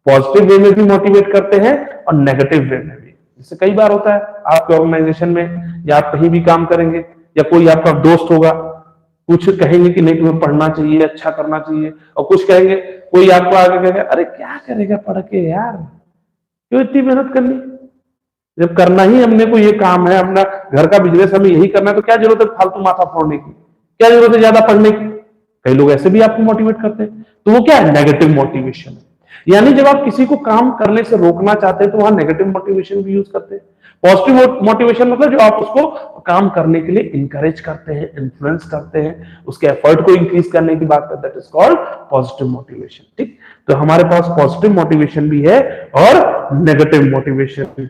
[SPEAKER 1] पॉजिटिव वे में भी मोटिवेट करते हैं और नेगेटिव वे में भी। जैसे कई बार होता है आपके ऑर्गेनाइजेशन में या आप कहीं भी काम करेंगे या कोई आपका दोस्त होगा, कुछ कहेंगे कि नहीं तुम्हें पढ़ना चाहिए, अच्छा करना चाहिए, और कुछ कहेंगे, कोई आपको आगे कहेगा अरे क्या करेगा पढ़ के यार, क्यों इतनी मेहनत करनी, जब करना ही हमने को ये काम है, अपना घर का बिजनेस हमें यही करना है, तो क्या जरूरत है फालतू माथा फोड़ने की, क्या जरूरत है ज्यादा पढ़ने की। कई लोग ऐसे भी आपको मोटिवेट करते हैं, तो वो क्या है, नेगेटिव मोटिवेशन। यानी जब आप किसी को काम करने से रोकना चाहते हैं तो वहां नेगेटिव मोटिवेशन भी यूज करते हैं। पॉजिटिव मोटिवेशन मतलब जो आप उसको काम करने के लिए इंकरेज करते हैं, इन्फ्लुएंस करते हैं, उसके एफर्ट को इंक्रीज करने की बात करते हैं, that is called positive motivation, ठीक। तो हमारे पास पॉजिटिव मोटिवेशन भी है और नेगेटिव मोटिवेशन।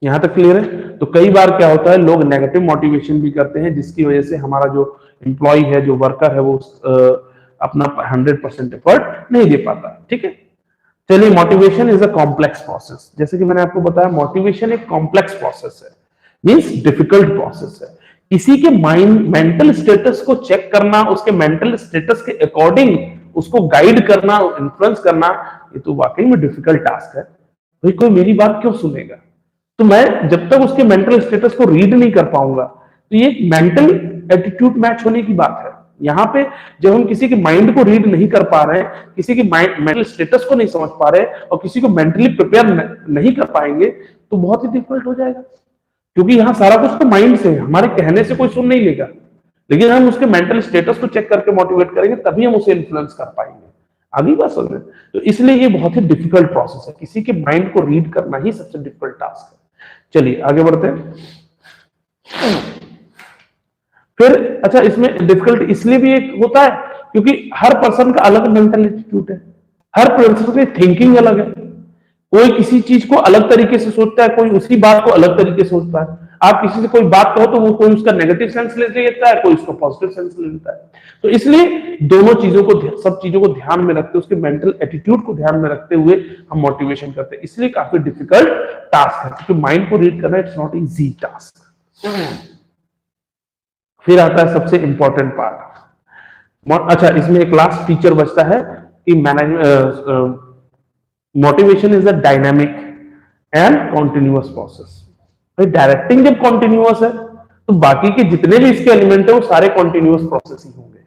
[SPEAKER 1] यहां तक क्लियर है। तो कई बार क्या होता है, लोग नेगेटिव मोटिवेशन भी करते हैं, जिसकी वजह से हमारा जो एम्प्लॉय है, जो वर्कर है, वो अपना 100% एफर्ट नहीं दे पाता, ठीक है। चलिए, motivation is a complex process. जैसे कि मैंने आपको बताया, मोटिवेशन एक कॉम्प्लेक्स प्रोसेस है, मींस डिफिकल्ट प्रोसेस है। किसी के माइंड मेंटल स्टेटस को चेक करना, उसके मेंटल स्टेटस के अकॉर्डिंग उसको गाइड करना, इन्फ्लुएंस करना, ये तो वाकई में डिफिकल्ट टास्क है। भाई कोई मेरी बात क्यों सुनेगा, तो मैं जब तक उसके मेंटल स्टेटस को रीड नहीं कर पाऊंगा, तो ये मेंटल एटीट्यूड मैच होने की बात है। यहाँ पे जब हम किसी के माइंड को रीड नहीं कर पा रहे हैं, किसी की मेंटल स्टेटस को नहीं समझ पा रहे और किसी को मेंटली प्रिपेयर नहीं कर पाएंगे, तो बहुत ही डिफिकल्ट हो जाएगा। क्योंकि यहाँ सारा कुछ तो माइंड से है, हमारे कहने से कोई सुन नहीं लेगा, लेकिन हम उसके मेंटल स्टेटस को चेक करके मोटिवेट करेंगे, तभी हम उसे इन्फ्लुएंस कर पाएंगे। आगे बात समझ। तो इसलिए ये बहुत ही डिफिकल्ट प्रोसेस है, किसी के माइंड को रीड करना ही सबसे डिफिकल्ट टास्क है। चलिए आगे बढ़ते हैं। फिर अच्छा, इसमें डिफिकल्ट इसलिए भी एक होता है क्योंकि हर पर्सन का अलग मेंटल एटीट्यूड है, हर पर्सन की थिंकिंग अलग है। कोई किसी चीज को अलग तरीके से सोचता है, कोई उसी बात को अलग तरीके से सोचता है। आप किसी से कोई बात कहो तो वो कोई उसका नेगेटिव सेंस ले लेता है, कोई उसका पॉजिटिव सेंस ले लेता है। तो इसलिए दोनों चीजों को, सब चीजों को ध्यान में रखते, उसके मेंटल एटीट्यूड को ध्यान में रखते हुए हम मोटिवेशन करते हैं। इसलिए काफी डिफिकल्ट टास्क है, क्योंकि माइंड को रीड करना इट्स नॉट इजी टास्क। फिर आता है सबसे इंपॉर्टेंट पार्ट। अच्छा, इसमें एक लास्ट फीचर बचता है कि management motivation is a dynamic and continuous process. Directing जब कॉन्टिन्यूअस है तो बाकी के जितने भी इसके एलिमेंट है वो सारे कॉन्टिन्यूअस प्रोसेस ही होंगे।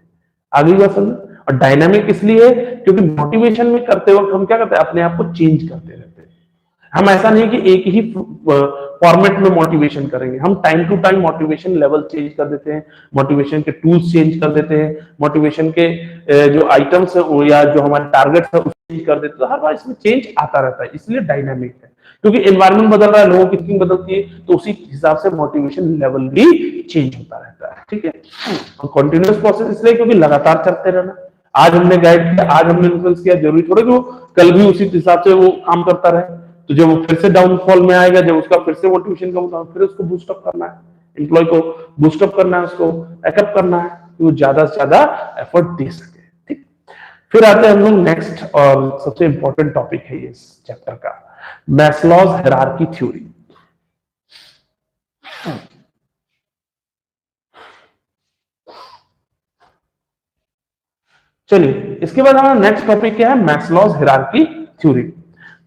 [SPEAKER 1] आगे बात समझ। और डायनामिक इसलिए है क्योंकि मोटिवेशन में करते वक्त हम क्या करते हैं, अपने आप को चेंज करते रहते हैं। हम ऐसा नहीं कि एक ही फॉर्मेट में मोटिवेशन करेंगे, हम time to time motivation level change कर देते हैं, मोटिवेशन के टूल्स चेंज कर देते हैं, मोटिवेशन के जो आइटम्स है या जो हमारे टारगेट्स है उसको चेंज कर देते हैं। तो हर बार इसमें चेंज आता रहता है, इसलिए डायनामिक है। क्योंकि एनवायरनमेंट बदल रहा है, लोगों की थिंकिंग बदलती है, तो उसी हिसाब से मोटिवेशन लेवल भी चेंज होता रहता है। ठीक है, कंटिन्यूअस प्रोसेस इसलिए क्योंकि लगातार चलते रहना। आज हमने गाइड किया, आज हमने इन्फ्लुएंस किया, जरूरी थोड़ा कि वो कल भी उसी हिसाब से वो काम करता रहे। तो जब वो फिर से डाउनफॉल में आएगा, जब उसका फिर से मोटिवेशन कम होगा, फिर उसको बूस्टअप करना है, एम्प्लॉय को बूस्टअप करना है, उसको बैकअप करना है कि वो ज्यादा से ज्यादा एफर्ट दे सके। ठीक, फिर आते हैं हम लोग नेक्स्ट और सबसे इंपॉर्टेंट टॉपिक है ये इस चैप्टर का, मैस्लोज हायरार्की थ्योरी। चलिए, इसके बाद हमारा नेक्स्ट टॉपिक क्या है, मैस्लोज हायरार्की थ्योरी।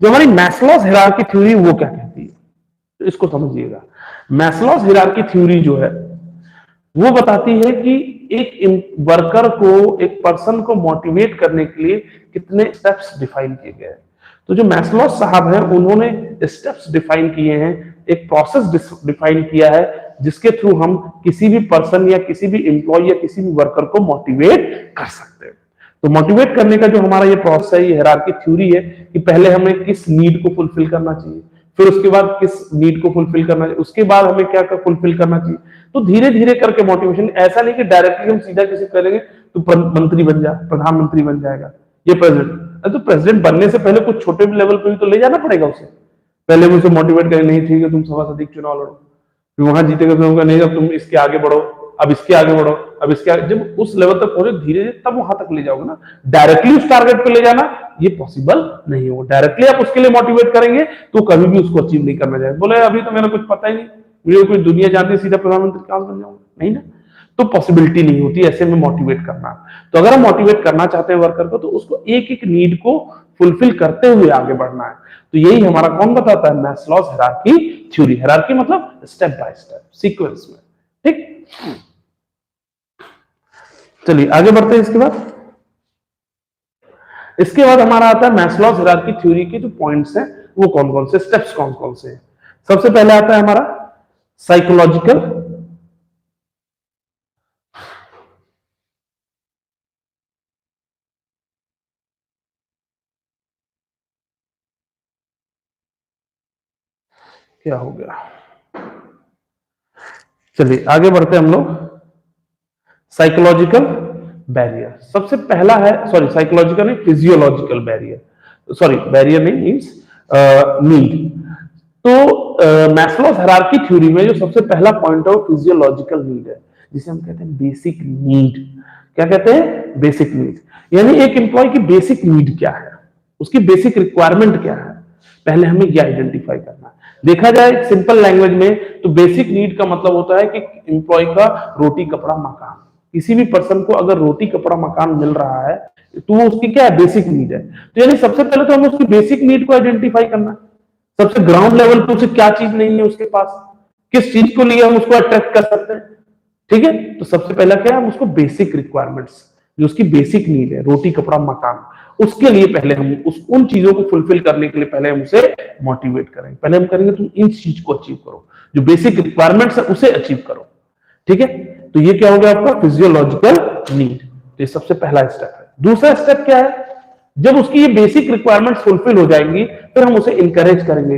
[SPEAKER 1] जो हमारी मैस्लोज हायरार्की थ्योरी वो क्या कहती है, तो इसको समझिएगा। मैस्लोज हायरार्की थ्योरी जो है वो बताती है कि एक वर्कर को, एक पर्सन को मोटिवेट करने के लिए कितने स्टेप्स डिफाइन किए गए हैं। तो जो मैस्लोज साहब हैं उन्होंने स्टेप्स डिफाइन किए हैं, एक प्रोसेस डिफाइन किया है जिसके थ्रू हम किसी भी पर्सन या किसी भी एम्प्लॉय या किसी भी वर्कर को मोटिवेट कर सकते हैं। तो मोटिवेट करने का जो हमारा ये प्रोसेस है, ये हायरार्की थ्योरी है कि पहले हमें किस नीड को फुलफिल करना चाहिए, फिर उसके बाद किस नीड को फुलफिल करना चाहिए, उसके बाद हमें क्या फुलफिल करना चाहिए। तो धीरे धीरे करके मोटिवेशन, ऐसा नहीं कि डायरेक्टली हम सीधा किसी करेंगे तो मंत्री बन जा, प्रधानमंत्री बन जाएगा, ये प्रेसिडेंट। तो प्रेसिडेंट बनने से पहले कुछ छोटे लेवल पे भी तो ले जाना पड़ेगा उसे। पहले मुझे मोटिवेट करें, नहीं ठीक है तुम सभासद चुनाव लड़ो, फिर वहां जीतेगा, फिर नहीं अब तुम इसके आगे बढ़ो, अब इसके आगे बढ़ो, अब इसके आगे, जब उस लेवल तक पहुंचे धीरे धीरे तब वहां तक ले जाओगे ना। डायरेक्टली उस टारगेट पे ले जाना ये पॉसिबल नहीं हो। डायरेक्टली आप उसके लिए मोटिवेट करेंगे तो कभी भी उसको अचीव नहीं करना चाहिए। बोले अभी तो मेरा कुछ पता ही नहीं, मुझे कोई दुनिया जानती है, सीधा प्रधानमंत्री काम बन जाऊंगा, नहीं ना, तो पॉसिबिलिटी नहीं होती ऐसे में मोटिवेट करना। तो अगर हम मोटिवेट करना चाहते हैं वर्कर को, तो उसको एक एक नीड को फुलफिल करते हुए आगे बढ़ना है। तो यही हमारा कौन बताता है, मैस्लोज हायरार्की थ्योरी। हायरार्की मतलब स्टेप बाय स्टेप, सीक्वेंस में। ठीक, चलिए आगे बढ़ते हैं। इसके बाद हमारा आता है मैस्लोज हायरार्की थ्योरी के जो पॉइंट्स हैं वो कौन कौन से, स्टेप्स कौन कौन से हैं। सबसे पहले आता है हमारा साइकोलॉजिकल, क्या हो गया, चलिए आगे बढ़ते हैं हम लोग। साइकोलॉजिकल बैरियर सबसे पहला है, सॉरी साइकोलॉजिकल नहीं, फिजियोलॉजिकल बैरियर, सॉरी बैरियर नहीं, मींस नीड। तो मैस्लोज हायरार्की थ्योरी में जो सबसे पहला पॉइंट है वो फिजियोलॉजिकल नीड है, जिसे हम कहते हैं बेसिक नीड। क्या कहते हैं, बेसिक नीड। यानी एक एम्प्लॉय की बेसिक नीड क्या है, उसकी बेसिक रिक्वायरमेंट क्या है, पहले हमें ये आइडेंटिफाई करना है। देखा जाए सिंपल लैंग्वेज में तो बेसिक नीड का मतलब होता है कि एम्प्लॉय का रोटी कपड़ा मकान। किसी भी पर्सन को अगर रोटी कपड़ा मकान मिल रहा है तो वो उसकी क्या है, बेसिक नीड है। तो यानी सबसे पहले तो हमें उसकी बेसिक नीड को आइडेंटिफाई करना है। सबसे ग्राउंड लेवल पे उसे क्या चीज नहीं है उसके पास, किस चीज को लिए हम उसको अट्रैक्ट कर सकते हैं। ठीक है, तो सबसे पहला क्या है, हम उसको बेसिक रिक्वायरमेंट्स, जो उसकी बेसिक नीड है, रोटी कपड़ा मकान, उसके लिए पहले हम उन चीजों को फुलफिल करने के लिए पहले हम उसे मोटिवेट करेंगे। पहले हम करेंगे तुम इन चीज को अचीव करो, जो बेसिक रिक्वायरमेंट्स है उसे अचीव करो। ठीक है, तो ये क्या हो गया आपका फिजियोलॉजिकल नीड। तो ये सबसे पहला स्टेप है। दूसरा स्टेप क्या है, जब उसकी ये बेसिक रिक्वायरमेंट्स फुलफिल हो जाएंगी फिर हम उसे इंकरेज करेंगे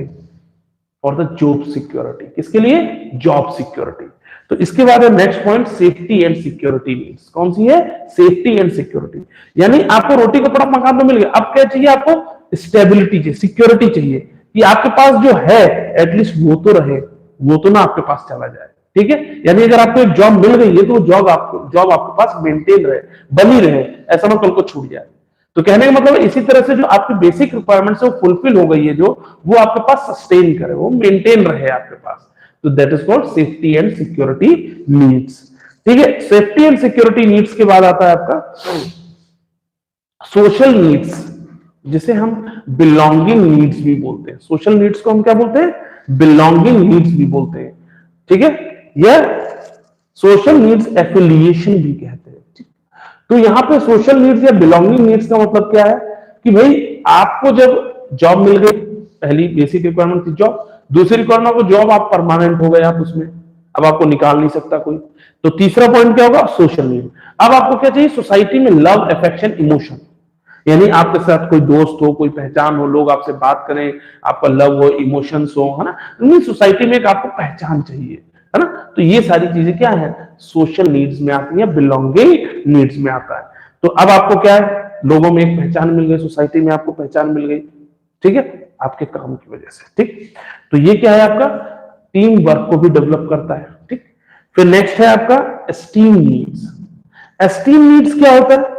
[SPEAKER 1] फॉर द जॉब सिक्योरिटी। किसके लिए, जॉब सिक्योरिटी। तो इसके बाद है next point, safety and security needs. कौन सी है, सेफ्टी एंड सिक्योरिटी। यानी आपको रोटी कपड़ा मकान तो मिल गया, अब क्या चाहिए आपको, स्टेबिलिटी चाहिए, सिक्योरिटी चाहिए कि आपके पास जो है एटलीस्ट वो तो रहे, वो तो ना आपके पास चला जाए। ठीक है, यानी अगर आपको एक जॉब मिल गई है तो जॉब आपके पास मेंटेन रहे, बनी रहे, ऐसा ना कल को छूट जाए। तो कहने का मतलब इसी तरह से जो आपकी बेसिक रिक्वायरमेंट्स है वो फुलफिल हो गई है, जो वो आपके पास सस्टेन करे, वो मेंटेन रहे आपके पास। तो that is called safety and security needs. ठीक है, सेफ्टी एंड सिक्योरिटी नीड्स के बाद आता है आपका सोशल नीड्स, जिसे हम बिलोंगिंग नीड्स भी बोलते हैं। सोशल नीड्स को हम क्या बोलते हैं, बिलोंगिंग नीड्स भी बोलते हैं। ठीक है, यह सोशल नीड्स एफिलिएशन भी कहते हैं। तो यहां पे सोशल नीड्स या बिलोंगिंग नीड्स का मतलब क्या है कि भाई आपको जब जॉब मिल गई, पहली बेसिक रिक्वायरमेंट थी जॉब, दूसरी रिक्वायरमेंट को जॉब, आप परमानेंट हो गए आप उसमें, अब आपको निकाल नहीं सकता कोई। तो तीसरा पॉइंट क्या होगा, सोशल नीड। अब आपको क्या चाहिए, सोसाइटी में लव, अफेक्शन, इमोशन। यानी आपके साथ कोई दोस्त हो, कोई पहचान हो, लोग आपसे बात करें, आपका लव हो, इमोशंस हो, है ना। नहीं, सोसाइटी में एक आपको पहचान चाहिए, है ना। तो ये सारी चीजें क्या है, सोशल नीड्स में आती है, बिलोंगिंग नीड्स में आता है। तो अब आपको क्या है, लोगों में एक पहचान मिल गई, सोसाइटी में आपको पहचान मिल गई, ठीक है, आपके काम की वजह से, ठीक। तो ये क्या है, आपका टीम वर्क को भी डेवलप करता है, ठीक। फिर नेक्स्ट है आपका एस्टीम नीड्स। एस्टीम नीड्स क्या होता है?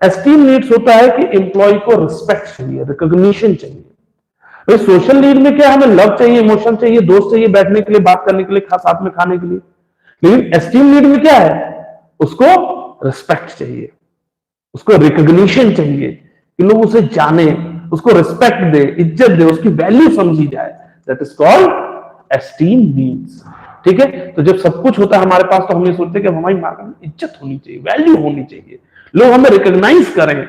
[SPEAKER 1] एस्टीम नीड्स होता है कि एम्प्लॉय को रिस्पेक्ट चाहिए, रिकॉग्निशन चाहिए। तो सोशल नीड में क्या, हमें लव चाहिए, इमोशन चाहिए, दोस्त चाहिए बैठने के लिए, बात करने के लिए, साथ में खाने के लिए। लेकिन एस्टीम नीड में क्या है, उसको रिस्पेक्ट चाहिए, उसको रिकॉग्निशन चाहिए कि लोग उसे जाने, उसको रिस्पेक्ट दे, इज्जत दे, उसकी वैल्यू समझी जाए। That is called esteem needs, ठीक है। तो जब सब कुछ होता है हमारे पास, तो हम ये सोचते हैं कि हमारी मार्केट में इज्जत होनी चाहिए, वैल्यू होनी चाहिए, लोग हमें रिकॉग्नाइज करें,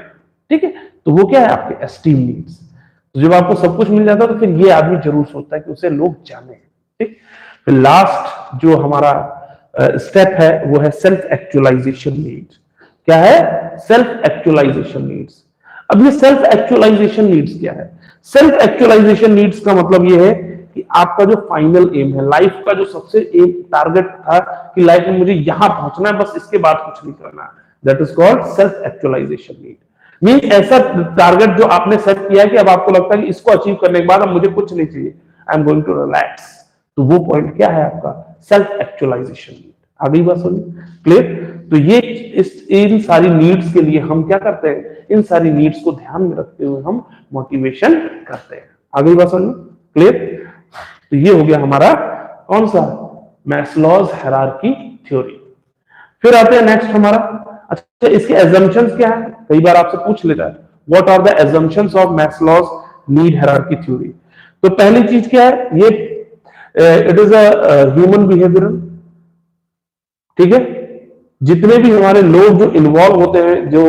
[SPEAKER 1] ठीक है। तो वो क्या है, आपके एस्टीम नीड्स। तो जब आपको सब कुछ मिल जाता है, तो फिर ये आदमी जरूर सोचता है कि उसे लोग जाने, ठीक। फिर लास्ट जो हमारा स्टेप है, वो है सेल्फ एक्चुअलाइजेशन नीड्स। क्या है? Self actualisation needs. अब ये सेल्फ एक्चुअलाइजेशन नीड्स क्या है? सेल्फ एक्चुअलाइजेशन नीड्स का मतलब ये है कि आपका जो फाइनल एम है, लाइफ का जो सबसे एम टारगेट था कि लाइफ में मुझे यहां पहुंचना है, बस इसके बाद कुछ नहीं करना है, that is called self actualisation need. Mean ऐसा टारगेट जो आपने सेट किया है कि अब आपको लगता है कि इसको अचीव करने के बाद अब मुझे कुछ नहीं चाहिए, I am going to relax. तो वो पॉइंट क्या है आपका? Self actualisation need. आ गई बात समझ? क्लियर? तो ये इन सारी नीड्स के लिए हम क्या करते हैं, इन सारी नीड्स को ध्यान में रखते हुए हम मोटिवेशन करते हैं। आ गई बात समझ? क्लियर? तो ये हो गया हमारा कौन सा, मैस्लोज हायरार्की थ्योरी। फिर आते हैं नेक्स्ट हमारा, अच्छा इसके एजम्पशंस क्या है, कई बार आपसे पूछ लेता है, what are the assumptions of Maslow's need hierarchy theory. तो पहली चीज क्या है, ये it is a human behavioural, ठीक है। जितने भी हमारे लोग जो इन्वॉल्व होते हैं, जो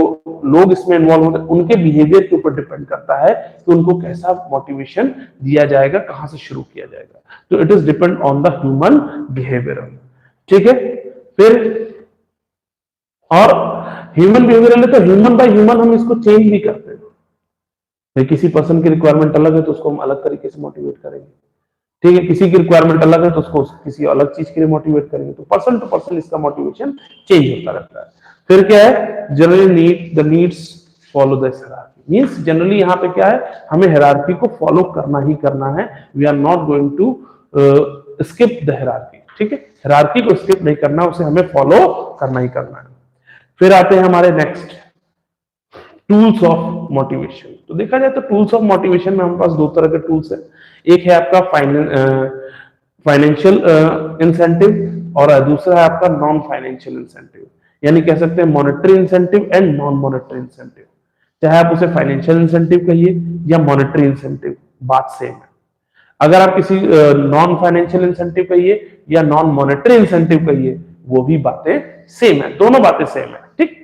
[SPEAKER 1] लोग इसमें इन्वॉल्व होते हैं, उनके बिहेवियर के ऊपर डिपेंड करता है कि उनको कैसा मोटिवेशन दिया जाएगा, कहां से शुरू किया जाएगा। तो it is depend on the human behaviour, ठीक है। फिर और ह्यूमन बिहेवियर है, तो ह्यूमन बाय ह्यूमन हम इसको चेंज भी करते हैं। किसी पर्सन की रिक्वायरमेंट अलग है, तो उसको हम अलग तरीके से मोटिवेट करेंगे, ठीक है। किसी की रिक्वायरमेंट अलग है, तो उसको किसी अलग चीज के लिए मोटिवेट करेंगे। तो पर्सन टू पर्सन इसका मोटिवेशन चेंज होता रहता है। फिर क्या है, generally need the needs follow the hierarchy. Means generally यहाँ पे क्या है, हमें हायरार्की को फॉलो करना ही करना है। We are not going to skip the hierarchy, ठीक है। हायरार्की को स्किप नहीं करना, उसे हमें फॉलो करना ही करना है। फिर आते हैं हमारे नेक्स्ट टूल्स ऑफ मोटिवेशन। तो देखा जाए तो टूल्स ऑफ मोटिवेशन में हमारे पास दो तरह के टूल्स है। एक है आपका फाइनेंशियल इंसेंटिव और दूसरा है आपका नॉन फाइनेंशियल इंसेंटिव, यानी कह सकते हैं monetary incentive and non monetary incentive. चाहे आप उसे फाइनेंशियल इंसेंटिव कहिए या मॉनेटरी इंसेंटिव, बात सेम है। अगर आप किसी नॉन फाइनेंशियल इंसेंटिव कहिए या नॉन मॉनेटरी इंसेंटिव कहिए, वो भी बातें सेम है, दोनों बातें सेम है, ठीक।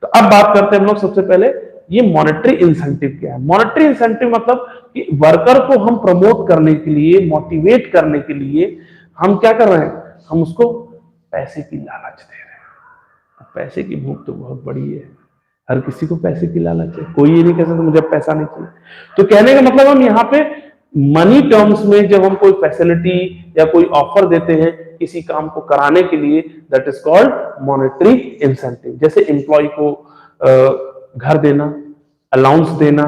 [SPEAKER 1] तो अब बात करते हैं हम लोग सबसे पहले, ये मॉनेटरी इंसेंटिव क्या है। मॉनेटरी इंसेंटिव मतलब कि वर्कर को हम प्रमोट करने के लिए, मोटिवेट करने के लिए हम क्या कर रहे हैं, हम उसको पैसे की लालच दे रहे हैं। पैसे की भूख तो बहुत बड़ी है, हर किसी को पैसे की लालच है, कोई ये नहीं कह सकता मुझे पैसा नहीं चाहिए। तो कहने का मतलब हम यहाँ पे मनी टर्म्स में जब हम कोई फैसिलिटी या कोई ऑफर देते हैं किसी काम को कराने के लिए, that is called monetary incentive. जैसे एम्प्लॉय को घर देना, अलाउंस देना,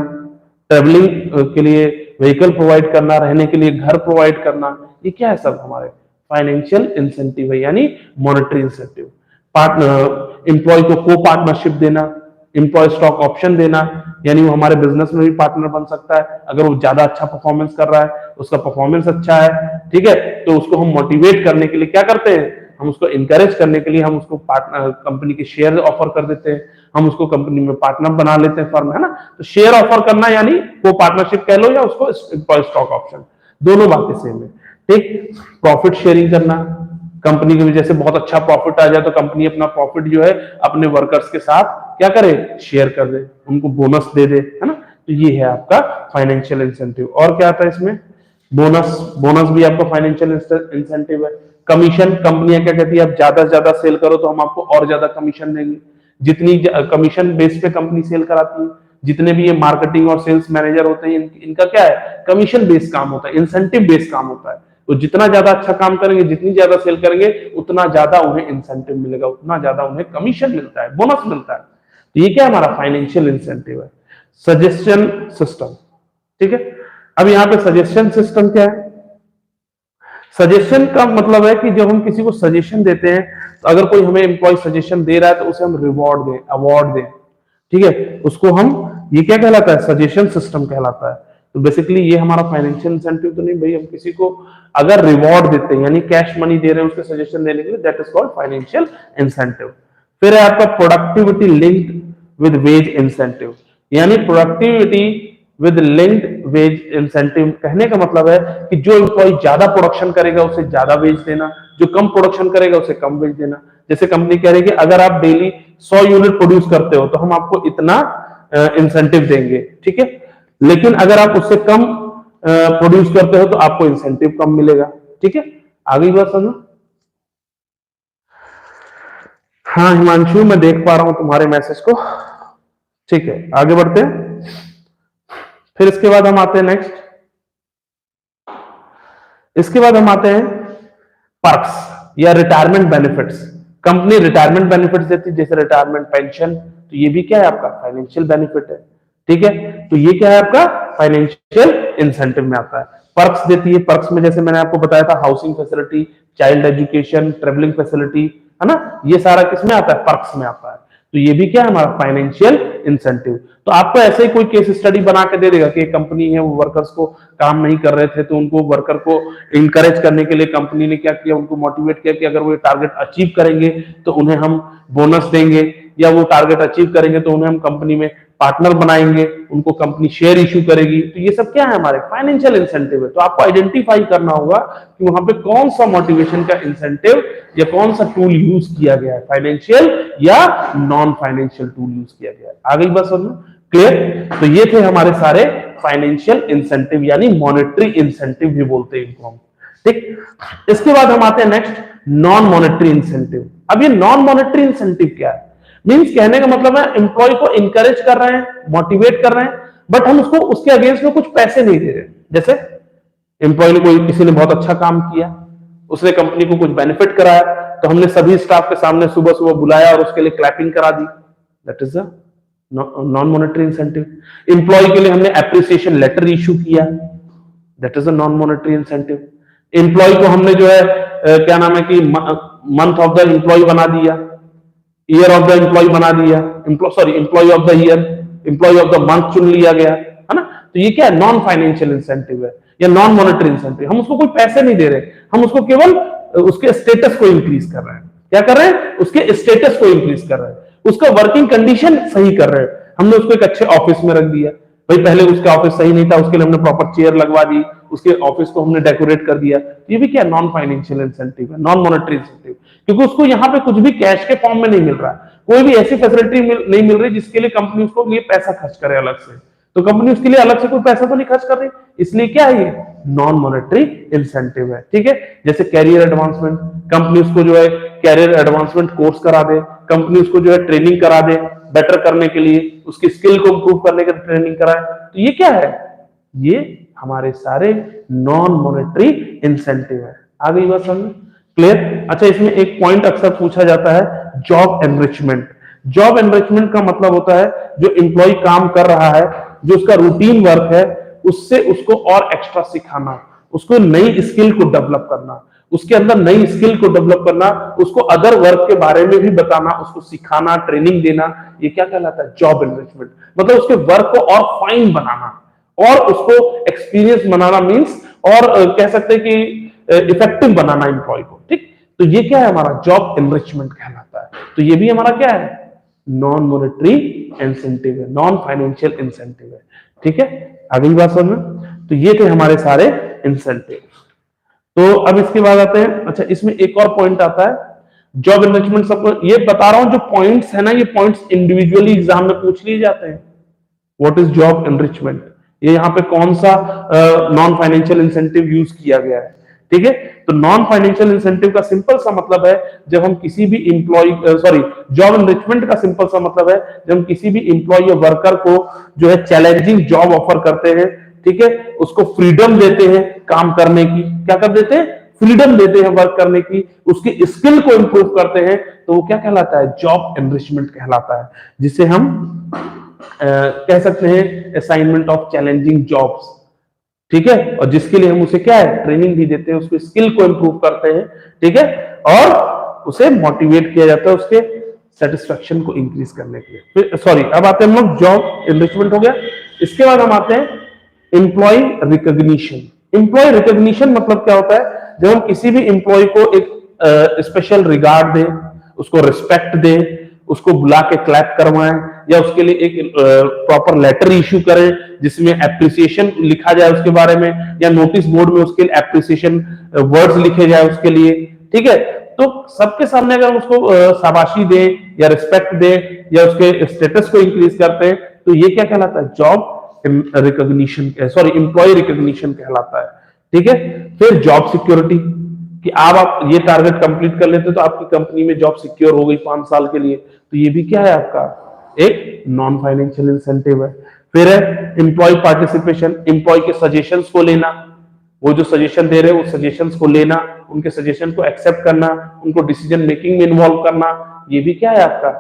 [SPEAKER 1] ट्रेवलिंग के लिए व्हीकल प्रोवाइड करना, रहने के लिए घर प्रोवाइड करना, ये क्या है, सब हमारे फाइनेंशियल इंसेंटिव है, यानी मॉनेटरी इंसेंटिव। पार्टनर एम्प्लॉय को को पार्टनरशिप देना, एम्प्लॉय स्टॉक ऑप्शन देना, यानी वो हमारे बिजनेस में भी पार्टनर बन सकता है अगर वो ज्यादा अच्छा परफॉर्मेंस कर रहा है, उसका परफॉर्मेंस अच्छा है, ठीक है। तो उसको हम मोटिवेट करने के लिए क्या करते हैं, हम उसको इंकरेज करने के लिए हम उसको पार्टनर कंपनी के शेयर ऑफर कर देते हैं, हम उसको कंपनी में पार्टनर बना लेते हैं, फर्म है ना। तो शेयर ऑफर करना यानी को पार्टनरशिप कह लो या उसको एम्प्लॉय स्टॉक ऑप्शन, दोनों बातें सेम है, ठीक। प्रॉफिट शेयरिंग करना, कंपनी की वजह से बहुत अच्छा प्रॉफिट आ जाए तो कंपनी अपना प्रॉफिट जो है अपने वर्कर्स के साथ क्या करे, शेयर कर दे, उनको बोनस दे दे, है ना। तो ये है आपका फाइनेंशियल इंसेंटिव। और क्या आता है इसमें, बोनस, बोनस भी आपका फाइनेंशियल इंसेंटिव है। कमीशन, कंपनियां क्या कहती है, आप ज्यादा से ज्यादा सेल करो तो हम आपको और ज्यादा कमीशन देंगे। जितनी कमीशन बेस पे कंपनी सेल कराती है, जितने भी ये मार्केटिंग और सेल्स मैनेजर होते हैं इनका क्या है, कमीशन बेस्ड काम होता है, इंसेंटिव बेस्ड काम होता है। तो जितना ज्यादा अच्छा काम करेंगे, जितनी ज्यादा सेल करेंगे, उतना ज्यादा उन्हें इंसेंटिव मिलेगा, उतना ज्यादा उन्हें कमीशन मिलता है, बोनस मिलता है। तो ये क्या है, हमारा फाइनेंशियल इंसेंटिव है। सजेशन सिस्टम, ठीक है। अब यहाँ पे सजेशन सिस्टम क्या है? सजेशन का मतलब है कि जब हम किसी को सजेशन देते हैं, तो अगर कोई हमें एम्प्लॉय सजेशन दे रहा है तो उसे हम रिवॉर्ड दें, अवार्ड दें, ठीक है, उसको हम, ये क्या कहलाता है, सजेशन सिस्टम कहलाता है। तो बेसिकली ये हमारा फाइनेंशियल इंसेंटिव तो नहीं भाई, हम किसी को अगर रिवॉर्ड देते हैं यानी कैश मनी दे रहे हैं उसके सजेशन देने के लिए, that is called financial incentive. फिर है आपका productivity linked with wage incentive, यानी productivity with linked wage incentive कहने का मतलब है कि जो एम्प्लॉय ज्यादा प्रोडक्शन करेगा उसे ज्यादा वेज देना, जो कम प्रोडक्शन करेगा उसे कम वेज देना। जैसे कंपनी कह रही है कि अगर आप डेली 100 यूनिट प्रोड्यूस करते हो तो हम आपको इतना इंसेंटिव देंगे, ठीक है, लेकिन अगर आप उससे कम प्रोड्यूस करते हो तो आपको इंसेंटिव कम मिलेगा, ठीक है। आगे बात समझो। हाँ हिमांशु, मैं देख पा रहा हूं तुम्हारे मैसेज को, ठीक है, आगे बढ़ते हैं। फिर इसके बाद हम आते हैं नेक्स्ट, इसके बाद हम आते हैं पर्क्स या retirement benefits. Company retirement benefits देती है, जैसे रिटायरमेंट पेंशन, तो ये भी क्या है, आपका फाइनेंशियल बेनिफिट है, ठीक है। तो ये क्या है, आपका फाइनेंशियल इंसेंटिव में आता है। पर्क्स देती है, पर्क्स में जैसे मैंने आपको बताया था, housing facility, child education, travelling facility, है ना, ये सारा किसमें आता है, पर्क्स में आता है। तो ये भी क्या है, हमारा फाइनेंशियल इंसेंटिव। तो आपको ऐसे ही कोई केस स्टडी बना के दे देगा कि एक कंपनी है, वो वर्कर्स को काम नहीं कर रहे थे, तो उनको वर्कर को इंकरेज करने के लिए कंपनी ने क्या किया, उनको मोटिवेट किया कि अगर वो टारगेट अचीव करेंगे तो उन्हें हम बोनस देंगे, या वो टारगेट अचीव करेंगे तो उन्हें हम कंपनी में पार्टनर बनाएंगे, उनको कंपनी शेयर इश्यू करेगी। तो ये सब क्या है, हमारे फाइनेंशियल इंसेंटिव है। तो आपको आइडेंटिफाई करना होगा कि वहां पे कौन सा मोटिवेशन का इंसेंटिव या कौन सा टूल यूज किया गया है, फाइनेंशियल या नॉन फाइनेंशियल टूल यूज किया गया है। आगे बस समझो, क्लियर। तो ये थे हमारे सारे फाइनेंशियल इंसेंटिव, यानी मॉनेटरी इंसेंटिव भी बोलते हैं इनको हम, ठीक। इसके बाद हम आते हैं नेक्स्ट, नॉन मॉनेटरी इंसेंटिव। अब ये नॉन मॉनेटरी इंसेंटिव क्या है? मींस कहने का मतलब है एम्प्लॉय को इंकरेज कर रहे हैं, मोटिवेट कर रहे हैं, बट हम उसको उसके अगेंस्ट में कुछ पैसे नहीं दे रहे। जैसे एम्प्लॉय ने कोई, किसी ने बहुत अच्छा काम किया, उसने कंपनी को कुछ बेनिफिट कराया, तो हमने सभी स्टाफ के सामने सुबह सुबह बुलाया और उसके लिए क्लैपिंग करा दी, that is a non monetary incentive. Employee के लिए हमने एप्रिसिएशन लेटर इशू किया, that is a non monetary incentive. Employee को हमने जो है क्या नाम है कि मंथ ऑफ द एम्प्लॉय बना दिया, ईयर ऑफ द एम्प्लॉय बना दिया, employee of the year, employee of the month चुन लिया गया, है ना। तो ये क्या है, नॉन फाइनेंशियल इंसेंटिव है या नॉन मॉनेटरी इंसेंटिव। हम उसको कोई पैसे नहीं दे रहे, हम उसको केवल उसके स्टेटस को इंक्रीज कर रहे हैं। क्या कर रहे हैं, उसके स्टेटस को इंक्रीज कर रहे हैं, उसका वर्किंग कंडीशन सही कर रहे हैं। हमने उसको एक अच्छे ऑफिस में रख दिया, भाई पहले उसका ऑफिस सही नहीं था, उसके लिए हमने प्रॉपर चेयर लगवा दी, उसके ऑफिस को हमने डेकोरेट कर दिया। ये भी क्या, नॉन फाइनेंशियल इंसेंटिव है, नॉन मॉनेटरी इंसेंटिव, क्योंकि उसको यहाँ पे कुछ भी कैश के फॉर्म में नहीं मिल रहा है, कोई भी ऐसी फैसिलिटी नहीं मिल रही जिसके लिए कंपनी उसको लिए पैसा खर्च करे अलग से। तो कंपनी उसके लिए अलग से कोई पैसा तो नहीं खर्च कर रही, इसलिए क्या है, ये नॉन मॉनेटरी इंसेंटिव है, ठीक है। जैसे कैरियर एडवांसमेंट, कंपनी उसको जो है कैरियर एडवांसमेंट कोर्स करा दे, कंपनी उसको जो है ट्रेनिंग करा दे बेटर करने के लिए, उसकी स्किल को इंप्रूव करने के लिए ट्रेनिंग कराए। तो ये क्या है, ये हमारे सारे नॉन मॉनेटरी इंसेंटिव है। आ गई बात समझ, क्लियर। अच्छा, इसमें एक पॉइंट अक्सर पूछा जाता है, जॉब एनरिचमेंट। जॉब एनरिचमेंट का मतलब होता है जो एम्प्लॉय काम कर रहा है, जो उसका रूटीन वर्क है, उससे उसको और एक्स्ट्रा सिखाना, उसको नई स्किल को डेवलप करना, उसके अंदर नई स्किल को डेवलप करना, उसको अदर वर्क के बारे में भी बताना, उसको सिखाना, ट्रेनिंग देना, ये क्या कहलाता है, जॉब एनरिचमेंट। मतलब उसके वर्क को और फाइन बनाना और उसको एक्सपीरियंस बनाना, मींस और कह सकते हैं कि इफेक्टिव बनाना एम्प्लॉय को, ठीक। तो ये क्या है, हमारा जॉब एनरिचमेंट कहलाता है। तो ये भी हमारा क्या है, नॉन मॉनेटरी इंसेंटिव है, नॉन फाइनेंशियल इंसेंटिव है, ठीक है। अगली बात समझ में। तो ये थे हमारे सारे इंसेंटिव। तो अब इसके बाद आते हैं, अच्छा इसमें एक और पॉइंट आता है जॉब एनरिचमेंट। सबको ये बता रहा हूं, जो पॉइंट्स है ना, ये पॉइंट्स इंडिविजुअली एग्जाम में पूछ लिए जाते हैं। व्हाट इज जॉब एनरिचमेंट, ये यहाँ पे कौन सा नॉन फाइनेंशियल इंसेंटिव यूज किया गया है, ठीक है। तो नॉन फाइनेंशियल इंसेंटिव का सिंपल सा मतलब है जब हम किसी भी जॉब एनरिचमेंट का सिंपल सा मतलब है जब हम किसी भी इंप्लॉय या वर्कर को जो है चैलेंजिंग जॉब ऑफर करते हैं, ठीक है, उसको फ्रीडम देते हैं काम करने की, क्या कर देते हैं, फ्रीडम देते हैं वर्क करने की, उसकी स्किल को इंप्रूव करते हैं, तो वो क्या कहलाता है, जॉब एनरिचमेंट कहलाता है, जिसे हम कह सकते हैं असाइनमेंट ऑफ चैलेंजिंग जॉब्स, ठीक है। और जिसके लिए हम उसे क्या है, ट्रेनिंग भी देते हैं, उसकी स्किल को इंप्रूव करते हैं, ठीक है, और उसे मोटिवेट किया जाता है उसके सेटिस्फेक्शन को इंक्रीज करने के लिए। फिर सॉरी, अब आते हैं हम लोग जॉब एनरिचमेंट हो गया, इसके बाद हम आते हैं एम्प्लॉय रिकॉग्निशन। एम्प्लॉय रिकॉग्निशन मतलब क्या होता है, जब हम किसी भी एम्प्लॉय को एक स्पेशल रिगार्ड दें, उसको रिस्पेक्ट दें, उसको बुला के क्लैप करवाएं, या उसके लिए एक प्रॉपर लेटर इश्यू करें जिसमें एप्रिसिएशन लिखा जाए उसके बारे में, या नोटिस बोर्ड में उसके लिए एप्रिसिएशन वर्ड्स लिखे जाए उसके लिए, ठीक है। तो सबके सामने अगर उसको शाबाशी दें या रिस्पेक्ट दें या उसके स्टेटस को इंक्रीज करते हैं, तो ये क्या कहलाता है, job recognition, sorry employee recognition कहलाता है, ठीक है। फिर जॉब सिक्योरिटी, कि आप ये टारगेट कंप्लीट कर लेते तो आपकी कंपनी में जॉब सिक्योर हो गई 5 साल के लिए, तो ये भी क्या है, आपका एक नॉन फाइनेंशियल इंसेंटिव है। फिर है एम्प्लॉय पार्टिसिपेशन, एम्प्लॉय के सजेशंस को लेना, वो जो सजेशन दे रहे हैं वो सजेशंस को लेना, उनके सजेशन को एक्सेप्ट करना, उनको डिसीजन मेकिंग में इन्वॉल्व करना, ये भी क्या है, आपका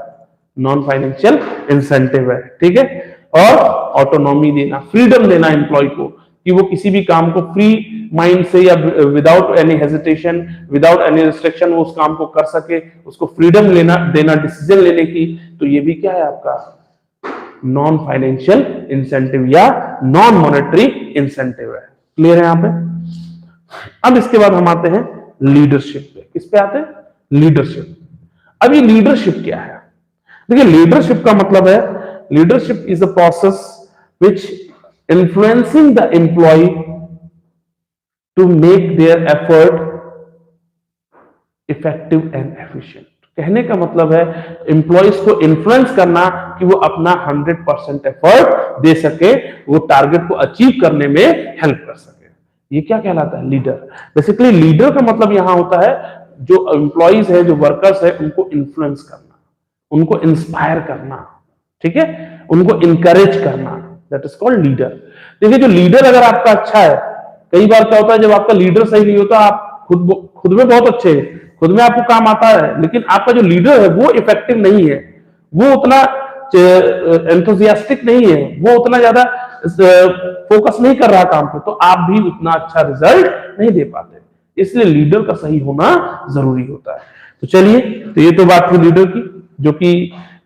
[SPEAKER 1] नॉन फाइनेंशियल इंसेंटिव है, ठीक है। और ऑटोनॉमी देना, फ्रीडम देना एम्प्लॉय को, कि वो किसी भी काम को फ्री माइंड से या without any hesitation, without any restriction वो उस काम को कर सके, उसको फ्रीडम लेना देना डिसीजन लेने की, तो ये भी क्या है, आपका नॉन फाइनेंशियल इंसेंटिव या नॉन मॉनेटरी इंसेंटिव है। क्लियर है यहां पे। अब इसके बाद हम आते हैं लीडरशिप पे। किस पे आते हैं, लीडरशिप। अब ये लीडरशिप क्या है, देखिए लीडरशिप का मतलब है, leadership is a process which influencing the employee to make their effort effective and efficient. कहने का मतलब है एम्प्लॉयज को इन्फ्लुएंस करना कि वो अपना 100% एफर्ट दे सके, वो टारगेट को अचीव करने में हेल्प कर सके। ये क्या कहलाता है, लीडर। बेसिकली लीडर का मतलब यहां होता है जो एम्प्लॉयज है, जो वर्कर्स है, उनको इन्फ्लुएंस करना, उनको इंस्पायर करना, ठीक है, उनको इंकरेज करना, दैट इज कॉल्ड लीडर। देखिए जो लीडर अगर आपका अच्छा है, कई बार क्या होता है जब आपका लीडर सही नहीं होता, आप खुद में बहुत अच्छे हैं, खुद में आपको काम आता है, लेकिन आपका जो लीडर है वो इफेक्टिव नहीं है, वो उतना एंथुसियास्टिक नहीं है, वो उतना ज्यादा फोकस नहीं कर रहा काम पे, तो आप भी उतना अच्छा रिजल्ट नहीं दे पाते। इसलिए लीडर का सही होना जरूरी होता है। तो चलिए, तो ये तो बात थी लीडर की, जो कि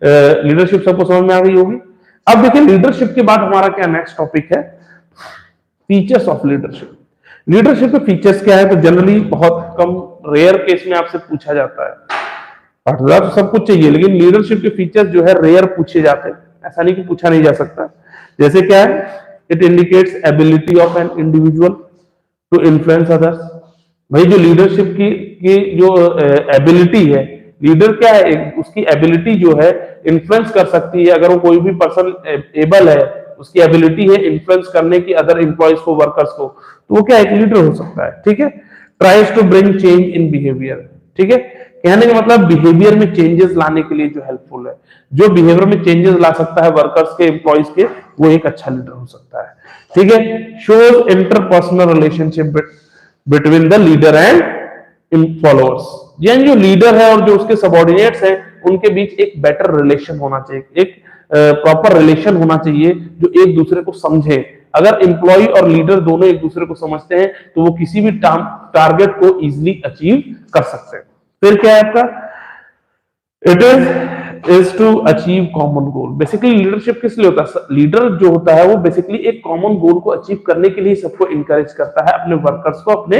[SPEAKER 1] लीडरशिप सबको समझ में आ गई होगी। अब देखिए लीडरशिप के बाद हमारा क्या नेक्स्ट टॉपिक है, फीचर्स ऑफ लीडरशिप। लीडरशिप के फीचर्स क्या है, तो जनरली बहुत कम रेयर केस में आपसे पूछा जाता है। पढ़ना तो सब कुछ चाहिए, लेकिन लीडरशिप के फीचर्स जो है रेयर पूछे जाते हैं, ऐसा नहीं कि पूछा नहीं जा सकता। जैसे क्या है, it indicates ability of an individual to influence others. भाई जो लीडरशिप की जो एबिलिटी है, लीडर क्या है, उसकी एबिलिटी जो है इन्फ्लुएंस कर सकती है। अगर वो कोई भी पर्सन एबल है, उसकी एबिलिटी है इन्फ्लुएंस करने की अदर एम्प्लॉयज को, वर्कर्स को, तो वो क्या एक लीडर हो सकता है, ठीक है। Tries to bring change in behaviour, ठीक है, कहने का मतलब बिहेवियर में चेंजेस लाने के लिए जो हेल्पफुल है, जो बिहेवियर में चेंजेस ला सकता है वर्कर्स के, एम्प्लॉयज के, वो एक अच्छा लीडर हो सकता है, ठीक है। Shows interpersonal relationship between the leader and followers, यानी जो लीडर है और जो उसके सबऑर्डिनेट्स हैं, उनके बीच एक बेटर रिलेशन होना चाहिए, एक प्रॉपर रिलेशन होना चाहिए जो एक दूसरे को समझे। अगर एम्प्लॉय और लीडर दोनों एक दूसरे को समझते हैं तो वो किसी भी टारगेट को इजीली अचीव कर सकते हैं। फिर क्या है आपका, it is to achieve common goal. Basically leadership किस लिए होता है, लीडर जो होता है वो बेसिकली एक कॉमन गोल को अचीव करने के लिए सबको इंकरेज करता है, अपने वर्कर्स को, अपने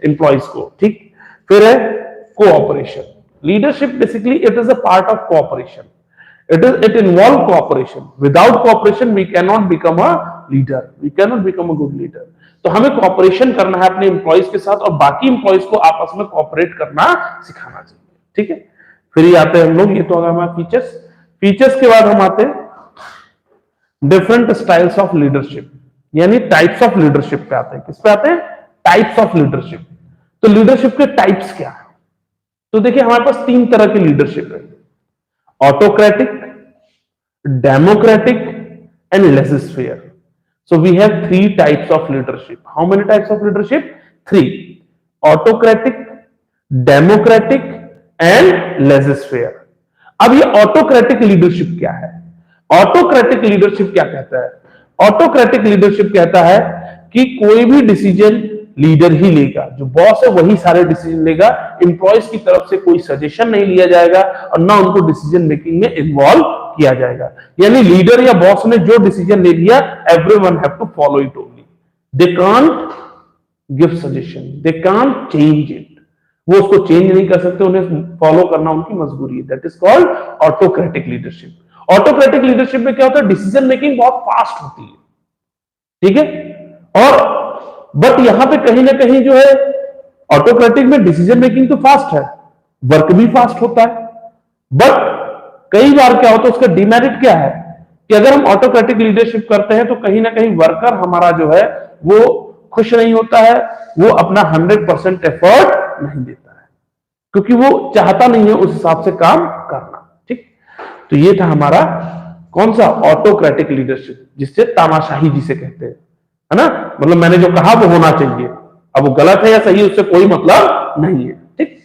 [SPEAKER 1] एम्प्लॉयज को, ठीक। फिर है cooperation. Leadership basically it is a part of cooperation, it involve cooperation. Without cooperation we cannot become a leader, we cannot become a good leader. तो हमें कोऑपरेशन करना है अपने एम्प्लॉयज के साथ, और बाकी एम्प्लॉयज को आपस में कोऑपरेट करना सिखाना चाहिए, ठीक है। फिर ये आते हैं हम लोग, ये तो हमारा फीचर्स। फीचर्स के बाद हम आते हैं डिफरेंट स्टाइल्स ऑफ लीडरशिप, यानी टाइप्स ऑफ लीडरशिप पे आते हैं। किस पे आते हैं, टाइप्स ऑफ लीडरशिप। तो लीडरशिप के टाइप्स क्या है? तो देखिए हमारे पास 3 तरह की लीडरशिप है, autocratic, democratic and laissez-faire. So we have 3 types of leadership. How many types of leadership? 3. Autocratic, democratic and laissez-faire. अब ये ऑटोक्रेटिक लीडरशिप क्या है? ऑटोक्रेटिक लीडरशिप क्या कहता है? ऑटोक्रेटिक लीडरशिप कहता है कि कोई भी डिसीजन लीडर ही लेगा, जो बॉस है वही सारे डिसीजन लेगा, एम्प्लॉयज की तरफ से कोई सजेशन नहीं लिया जाएगा और ना उनको डिसीजन मेकिंग में इन्वॉल्व किया जाएगा। यानी लीडर या बॉस ने जो डिसीजन ले लिया, everyone have to follow it only, they can't give suggestion, they can't change it, वो उसको चेंज नहीं कर सकते, उन्हें फॉलो करना उनकी मजबूरी है। That is called autocratic leadership. Autocratic leadership में क्या होता है? डिसीजन मेकिंग बहुत फास्ट होती है, ठीक है, और बट यहां पे कहीं ना कहीं जो है ऑटोक्रेटिक में डिसीजन मेकिंग तो फास्ट है, वर्क भी फास्ट होता है, बट कई बार क्या होता है, उसका डिमेरिट क्या है कि अगर हम ऑटोक्रेटिक लीडरशिप करते हैं तो कहीं ना कहीं वर्कर हमारा जो है वो खुश नहीं होता है, वो अपना 100% एफर्ट नहीं देता है, क्योंकि वो चाहता नहीं है उस हिसाब से काम करना। ठीक, तो ये था हमारा कौन सा? ऑटोक्रेटिक लीडरशिप, जिससे तानाशाही जिसे कहते हैं, है ना, मतलब मैंने जो कहा वो होना चाहिए, अब वो गलत है या सही उससे कोई मतलब नहीं है। ठीक,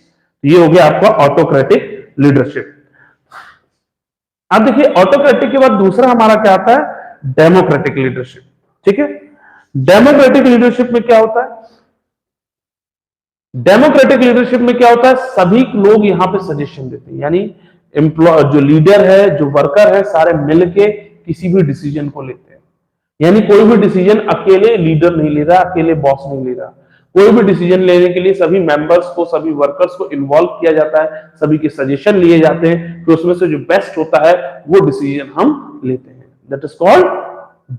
[SPEAKER 1] ये हो गया आपका ऑटोक्रेटिक लीडरशिप। अब देखिए ऑटोक्रेटिक के बाद दूसरा हमारा क्या आता है? Democratic leadership. ठीक है, डेमोक्रेटिक लीडरशिप में क्या होता है? डेमोक्रेटिक लीडरशिप में क्या होता है? सभी लोग यहां पे सजेशन देते हैं, यानी एम्प्लॉय जो लीडर है, जो वर्कर है, सारे मिलके किसी भी डिसीजन को लेते हैं। यानी कोई भी डिसीजन अकेले लीडर नहीं ले रहा, अकेले बॉस नहीं ले रहा, कोई भी डिसीजन लेने के लिए सभी मेंबर्स को, सभी वर्कर्स को इन्वॉल्व किया जाता है, सभी के सजेशन लिए जाते हैं, फिर उसमें से जो बेस्ट होता है वो डिसीजन हम लेते हैं। That is called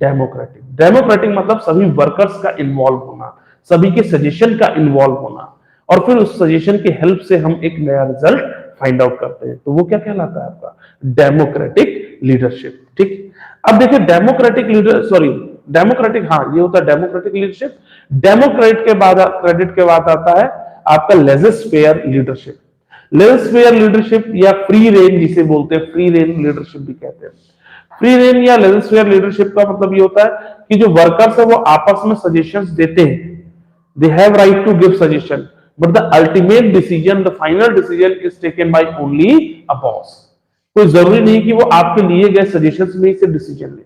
[SPEAKER 1] democratic. Democratic मतलब सभी वर्कर्स का इन्वॉल्व होना, सभी के सजेशन का इन्वॉल्व होना, और फिर उस सजेशन की हेल्प से हम एक नया रिजल्ट फाइंड आउट करते हैं, तो वो क्या कहलाता है? आपका डेमोक्रेटिक लीडरशिप। ठीक, अब देखिए डेमोक्रेटिक लीडर, सॉरी डेमोक्रेटिक, हाँ ये होता है डेमोक्रेटिक लीडरशिप। डेमोक्रेट के बाद, क्रेडिट के बाद आता है आपका लेजिस्फेयर लीडरशिप। लेजिस्फेयर लीडरशिप या फ्री रेंज जिसे बोलते हैं, फ्री रेंज लीडरशिप भी कहते हैं। फ्री रेंज या लेजिस्फेयर लीडरशिप का मतलब ये होता है कि जो वर्कर्स है वो आपस में सजेशंस देते हैं, they have right to give suggestion, but the ultimate decision, the final decision is taken by only a boss. कोई जरूरी नहीं कि वो आपके लिए गए सजेशंस में से डिसीजन ले,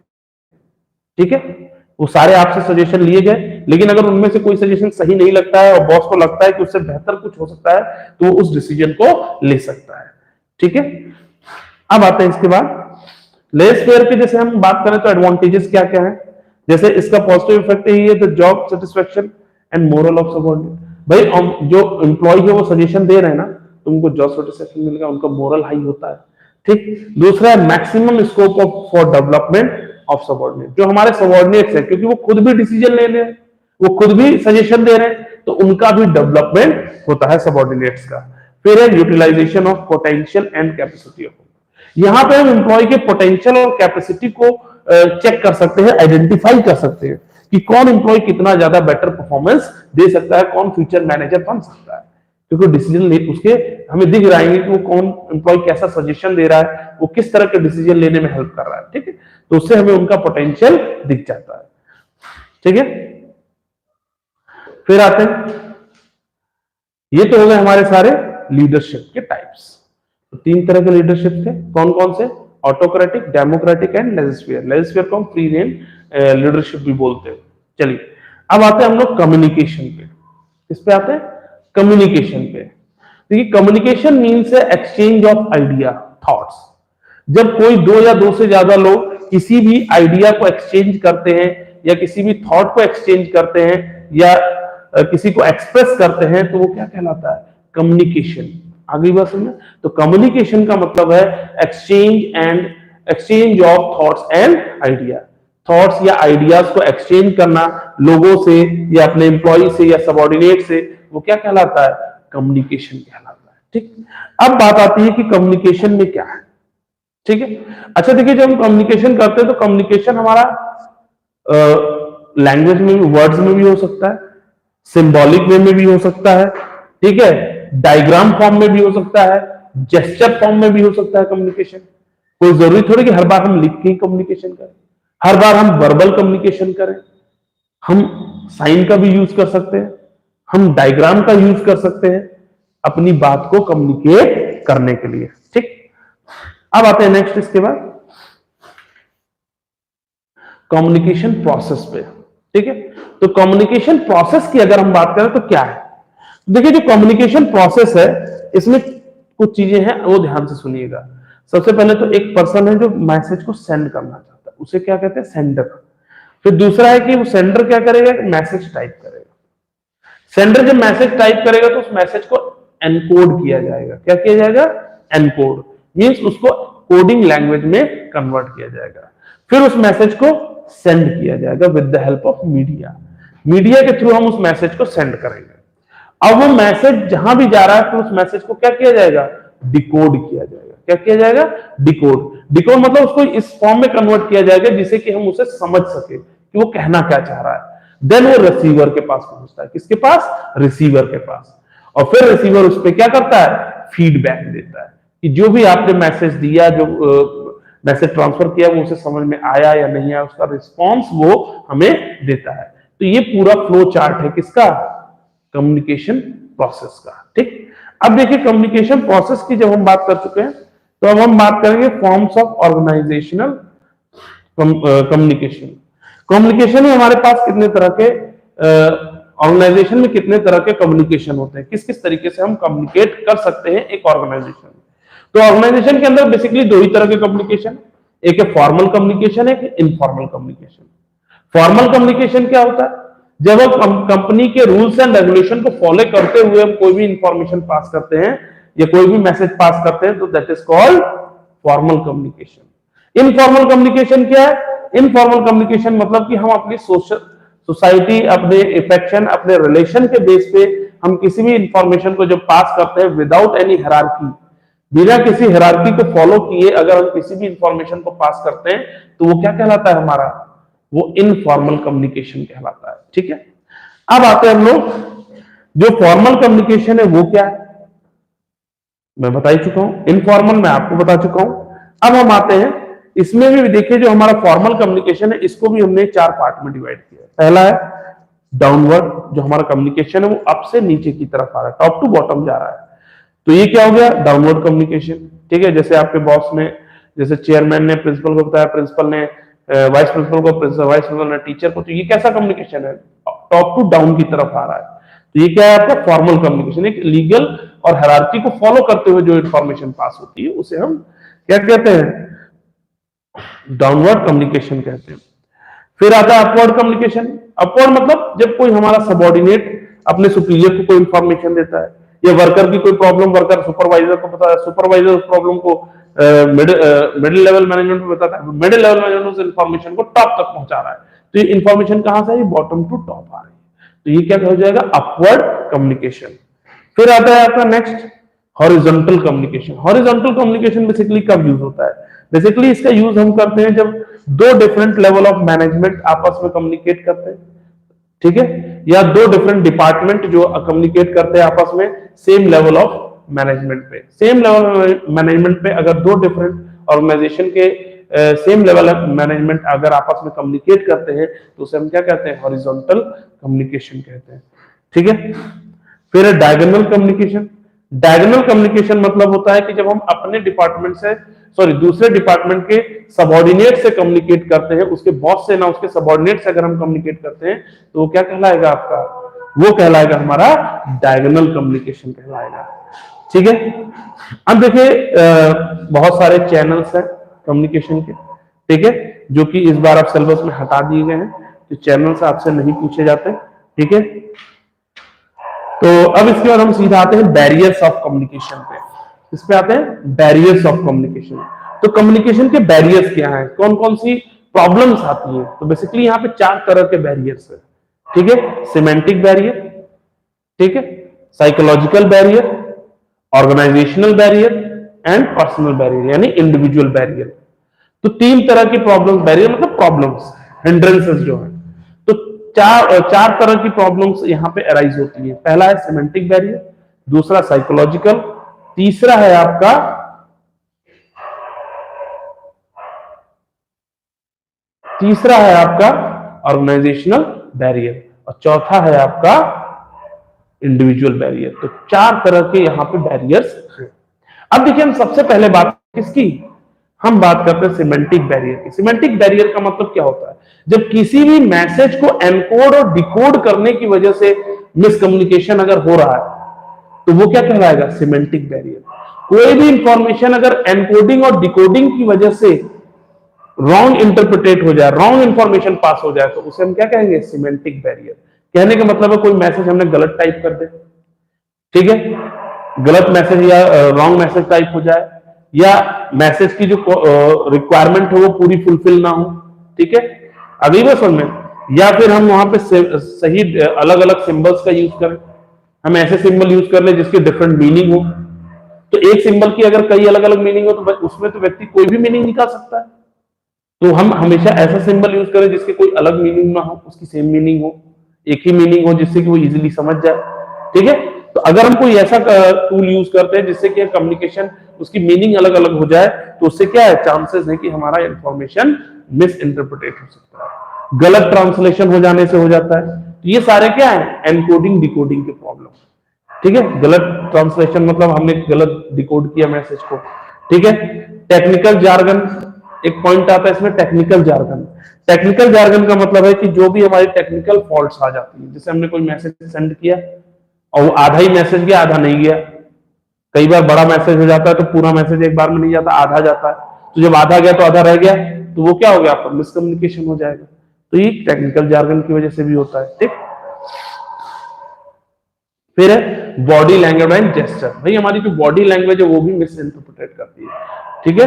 [SPEAKER 1] ठीक है, वो सारे आपसे सजेशन लिए गए, लेकिन अगर उनमें से कोई सजेशन सही नहीं लगता है और बॉस को लगता है कि उससे बेहतर कुछ हो सकता है, तो वो उस डिसीजन को ले सकता है। ठीक है, अब आते हैं इसके बाद लेजिस्फेयर की। जैसे हम बात करें तो एडवांटेजेस क्या क्या है? जैसे इसका पॉजिटिव इफेक्ट यही है, the job satisfaction and moral of subordinate. भाई जो एम्प्लॉय है वो सजेशन दे रहे हैं ना, तो उनको जॉब सेटिस्फेक्शन मिलेगा, उनका मोरल हाई होता है। ठीक, दूसरा है maximum scope of for development of subordinate. जो हमारे सबऑर्डिनेट्स है, क्योंकि वो खुद भी डिसीजन ले रहे हैं, वो खुद भी सजेशन दे रहे हैं, तो उनका भी डेवलपमेंट होता है सबऑर्डिनेट्स का। फिर है utilisation of potential and capacity of. यहां पे हम एम्प्लॉय के पोटेंशियल और कैपेसिटी को चेक कर सकते हैं, आइडेंटिफाई कर सकते हैं कि कौन एम्प्लॉय कितना ज्यादा बेटर परफॉर्मेंस दे सकता है, कौन फ्यूचर मैनेजर बन सकता है, क्योंकि डिसीजन ले उसके हमें दिख रहा है कि वो कौन एम्प्लॉय कैसा सजेशन दे रहा है, वो किस तरह के डिसीजन लेने में हेल्प कर रहा है। ठीक है, तो उससे हमें उनका पोटेंशियल दिख जाता है। ठीक है, फिर आते हैं, ये तो हो गए हमारे सारे लीडरशिप के टाइप्स। तो 3 तरह के लीडरशिप थे, कौन कौन से? Autocratic, democratic and laissez faire. Laissez faire को हम फ्री रेंज लीडरशिप भी बोलते हैं। चलिए अब आते हैं हम लोग कम्युनिकेशन पे। किस पे आते हैं? कम्युनिकेशन पे। देखिए कम्युनिकेशन मीन्स है एक्सचेंज ऑफ आइडिया, थॉट्स। जब कोई 2 या 2 से ज्यादा लोग किसी भी आइडिया को एक्सचेंज करते हैं, या किसी भी थॉट को एक्सचेंज करते हैं, या किसी को एक्सप्रेस करते हैं, तो वो क्या कहलाता है? कम्युनिकेशन। आगे बात समझे? तो कम्युनिकेशन का मतलब है exchange of thoughts and idea. Thoughts या आइडियाज को एक्सचेंज करना लोगों से, या अपने एम्प्लॉय से, या सबऑर्डिनेट से, वो क्या कहलाता है? कम्युनिकेशन कहलाता है। ठीक, अब बात आती है कि कम्युनिकेशन में क्या है। ठीक है, अच्छा देखिए, जब हम कम्युनिकेशन करते हैं तो कम्युनिकेशन हमारा लैंग्वेज में भी, वर्ड्स में भी हो सकता है, सिंबॉलिक वे में भी हो सकता है, ठीक है, डायग्राम फॉर्म में भी हो सकता है, जेस्चर फॉर्म में भी हो सकता है कम्युनिकेशन। कोई जरूरी थोड़ी कि हर बार हम लिख के ही कम्युनिकेशन करें, हर बार हम वर्बल कम्युनिकेशन करें। हम साइन का भी यूज कर सकते हैं, हम डायग्राम का यूज कर सकते हैं अपनी बात को कम्युनिकेट करने के लिए। ठीक, अब आते हैं नेक्स्ट, इसके बाद कम्युनिकेशन प्रोसेस पे। ठीक है, तो कम्युनिकेशन प्रोसेस की अगर हम बात करें तो क्या है, देखिए जो कम्युनिकेशन प्रोसेस है इसमें कुछ चीजें हैं, वो ध्यान से सुनिएगा। सबसे पहले तो एक पर्सन है जो मैसेज को सेंड करना चाहता है, उसे क्या कहते हैं, सेंडर। फिर दूसरा है कि वो सेंडर क्या करेगा, मैसेज टाइप करेगा। सेंडर जब मैसेज टाइप करेगा तो उस मैसेज को एनकोड किया जाएगा। क्या किया जाएगा, एनकोड, मींस उसको कोडिंग लैंग्वेज में कन्वर्ट किया जाएगा। फिर उस मैसेज को सेंड किया जाएगा with the help of media. Media के थ्रू हम उस मैसेज को सेंड करेंगे। अब वो मैसेज जहां भी जा रहा है तो उस मैसेज को क्या किया जाएगा, डिकोड किया जाएगा। क्या किया जाएगा, डिकोड। डिकोड मतलब उसको इस फॉर्म में कन्वर्ट किया जाएगा जिससे कि हम उसे समझ सके कि वो कहना क्या चाह रहा है। देन वो रिसीवर के पास पहुंचता है। किसके पास, रिसीवर के पास। और फिर रिसीवर उस पर क्या करता है, फीडबैक देता है कि जो भी आपने मैसेज दिया, जो मैसेज ट्रांसफर किया, वो उसे समझ में आया या नहीं आया, उसका रिस्पॉन्स वो हमें देता है। तो ये पूरा फ्लो चार्ट है किसका, कम्युनिकेशन प्रोसेस का। ठीक, अब देखिए कम्युनिकेशन प्रोसेस की जब हम बात कर चुके हैं तो अब हम बात करेंगे forms of organisational communication. Communication में हमारे पास कितने तरह के, ऑर्गेनाइजेशन में कितने तरह के कम्युनिकेशन होते हैं, किस किस तरीके से हम कम्युनिकेट कर सकते हैं एक ऑर्गेनाइजेशन में। तो ऑर्गेनाइजेशन के अंदर बेसिकली दो ही तरह के कम्युनिकेशन, एक है फॉर्मल कम्युनिकेशन, एक है इनफॉर्मल कम्युनिकेशन। फॉर्मल कम्युनिकेशन क्या होता है, जब हम कंपनी के रूल्स एंड रेगुलेशन को फॉलो करते हुए हम कोई भी इंफॉर्मेशन पास करते हैं या कोई भी मैसेज पास करते हैं तो that is called formal communication. Informal communication क्या है, इनफॉर्मल कम्युनिकेशन मतलब कि हम अपनी सोसाइटी, अपने इफेक्शन, अपने रिलेशन के बेस पे हम किसी भी इंफॉर्मेशन को जब पास करते हैं विदाउट एनी हायरार्की, बिना किसी हायरार्की को फॉलो किए अगर हम किसी भी इंफॉर्मेशन को पास करते हैं तो वो क्या कहलाता है हमारा, वो इनफॉर्मल कम्युनिकेशन कहलाता है। ठीक है, अब आते हैं हम लोग, जो फॉर्मल कम्युनिकेशन है वो क्या है, मैं बता ही चुका हूं, इनफॉर्मल मैं आपको बता चुका हूं। अब हम आते हैं, इसमें भी देखिए जो हमारा फॉर्मल कम्युनिकेशन है इसको भी हमने 4 पार्ट में डिवाइड किया। पहला है डाउनवर्ड, जो हमारा कम्युनिकेशन है वो अप से नीचे की तरफ आ रहा है, टॉप टू बॉटम जा रहा है, तो ये क्या हो गया, डाउनवर्ड कम्युनिकेशन। ठीक है, जैसे आपके बॉस ने, जैसे चेयरमैन ने प्रिंसिपल को बताया, प्रिंसिपल ने वाइस प्रिंसिपल को, वाइस प्रिंसिपल ने टीचर को, तो ये कैसा कम्युनिकेशन है, टॉप टू डाउन की तरफ आ रहा है। तो ये क्या है आपका फॉर्मल कम्युनिकेशन, एक लीगल और हायरार्की को फॉलो करते हुए जो इंफॉर्मेशन पास होती है उसे हम क्या कहते हैं, डाउनवर्ड कम्युनिकेशन कहते हैं। फिर आता है अपवर्ड कम्युनिकेशन। अपवर्ड मतलब जब कोई हमारा सबऑर्डिनेट अपने सुपीरियर को कोई इंफॉर्मेशन देता है, या वर्कर की कोई प्रॉब्लम वर्कर सुपरवाइजर को बताता है, सुपरवाइजर उस प्रॉब्लम को मिडिल लेवल मैनेजमेंट को बताता है, मिडिल लेवल मैनेजमेंट उस इंफॉर्मेशन को टॉप तक पहुंचा रहा है। तो ये इंफॉर्मेशन कहां से है, बॉटम टू टॉप आ रही है। तो ये क्या हो जाएगा, अपवर्ड कम्युनिकेशन। फिर आता है आपका next horizontal communication. Horizontal communication basically कब यूज होता है, बेसिकली इसका यूज हम करते हैं जब दो डिफरेंट लेवल ऑफ मैनेजमेंट आपस में कम्युनिकेट करते हैं। ठीक है, या दो डिफरेंट डिपार्टमेंट जो कम्युनिकेट करते हैं आपस में सेम लेवल ऑफ मैनेजमेंट पे। सेम लेवल मैनेजमेंट पे अगर दो डिफरेंट ऑर्गेनाइजेशन के सेम लेवल ऑफ मैनेजमेंट अगर आपस में कम्युनिकेट करते हैं तो उसे हम क्या कहते हैं, हॉरिजॉन्टल कम्युनिकेशन कहते हैं। ठीक है, फिर डायगोनल कम्युनिकेशन। डायगोनल कम्युनिकेशन मतलब होता है कि जब हम अपने डिपार्टमेंट से, सॉरी दूसरे डिपार्टमेंट के सबऑर्डिनेट से कम्युनिकेट करते हैं, उसके बॉस से ना, उसके सबऑर्डिनेट से अगर हम कम्युनिकेट करते हैं तो वो क्या कहलाएगा आपका, वो कहलाएगा हमारा डायगोनल कम्युनिकेशन कहलाएगा। ठीक है, अब देखिए बहुत सारे चैनल्स हैं कम्युनिकेशन के, ठीक है, जो कि इस बार आप सिलेबस में हटा दिए गए हैं, तो चैनल्स आपसे नहीं पूछे जाते। ठीक है, तो अब इसके बाद हम सीधा आते हैं बैरियर्स ऑफ कम्युनिकेशन पे। इस पे आते हैं बैरियर्स ऑफ कम्युनिकेशन। तो कम्युनिकेशन के बैरियर्स क्या हैं, कौन कौन सी प्रॉब्लम्स आती हैं, तो बेसिकली यहाँ पे 4 तरह के बैरियर्स है। ठीक है, सिमेंटिक बैरियर, ठीक है, psychological barrier, organisational barrier and personal barrier यानी इंडिविजुअल बैरियर। तो 3 तरह की प्रॉब्लम्स, बैरियर मतलब प्रॉब्लम्स, हिंड्रेंसेस जो है। तो चार तरह की प्रॉब्लम्स यहाँ पे अराइज होती है। पहला है सिमेंटिक बैरियर, दूसरा साइकोलॉजिकल, तीसरा है आपका ऑर्गेनाइजेशनल बैरियर, और चौथा है आपका इंडिविजुअल बैरियर। तो 4 तरह के यहां पे बैरियर्स हैं। अब देखिए, हम सबसे पहले बात किसकी, हम बात करते हैं सिमेंटिक बैरियर की। सिमेंटिक बैरियर का मतलब क्या होता है, जब किसी भी मैसेज को एनकोड और डिकोड करने की वजह से मिसकम्युनिकेशन अगर हो रहा है तो वो क्या कहलाएगा, सिमेंटिक बैरियर। कोई भी इंफॉर्मेशन अगर एनकोडिंग और डिकोडिंग की वजह से रॉन्ग इंटरप्रिटेट हो जाए, रॉन्ग इंफॉर्मेशन पास हो जाए, तो उसे हम क्या कहेंगे, सिमेंटिक बैरियर। कहने का मतलब है कोई मैसेज हमने गलत टाइप कर दे, ठीक है, गलत मैसेज या रॉन्ग मैसेज टाइप हो जाए, या मैसेज की जो रिक्वायरमेंट है वो पूरी फुलफिल ना हो, ठीक है, अगली बात समझ में, या फिर हम वहां पे सही अलग अलग सिंबल्स का यूज करें, हम ऐसे सिंबल यूज कर ले जिसके डिफरेंट मीनिंग हो। तो एक सिंबल की अगर कई अलग अलग मीनिंग हो तो उसमें तो व्यक्ति कोई भी मीनिंग निकाल सकता है। तो हम हमेशा ऐसा सिंबल यूज करें जिसके कोई अलग मीनिंग ना हो, उसकी सेम मीनिंग हो, एक ही मीनिंग हो, जिससे कि वो इजीली समझ जाए, ठीक है। तो अगर हम कोई ऐसा टूल यूज करते हैं जिससे कि कम्युनिकेशन उसकी मीनिंग अलग अलग हो जाए, तो उससे क्या है, चांसेस है कि हमारा इंफॉर्मेशन मिस इंटरप्रिटेट हो सकता है, गलत ट्रांसलेशन हो जाने से हो जाता है। तो ये सारे क्या है, एनकोडिंग डिकोडिंग के प्रॉब्लम, ठीक है। गलत ट्रांसलेशन मतलब हमने गलत डिकोड किया मैसेज को, ठीक है। टेक्निकल जार्गन, एक पॉइंट आता है इसमें, टेक्निकल जार्गन। टेक्निकल जार्गन का मतलब है कि जो भी हमारी टेक्निकल फॉल्ट्स आ जाती है, जैसे हमने कोई मैसेज सेंड किया और वो आधा ही मैसेज गया, आधा नहीं गया। कई बार बड़ा मैसेज हो जाता है तो पूरा मैसेज एक बार में नहीं जाता, आधा जाता है। तो जब आधा गया तो आधा रह गया, तो वो क्या हो गया, आपका मिसकम्युनिकेशन हो जाएगा। तो ये टेक्निकल जार्गन की वजह से भी होता है, ठीक। फिर है बॉडी लैंग्वेज एंड जेस्चर। भाई हमारी जो बॉडी लैंग्वेज है वो भी मिस इंटरप्रिटेट करती है, ठीक है।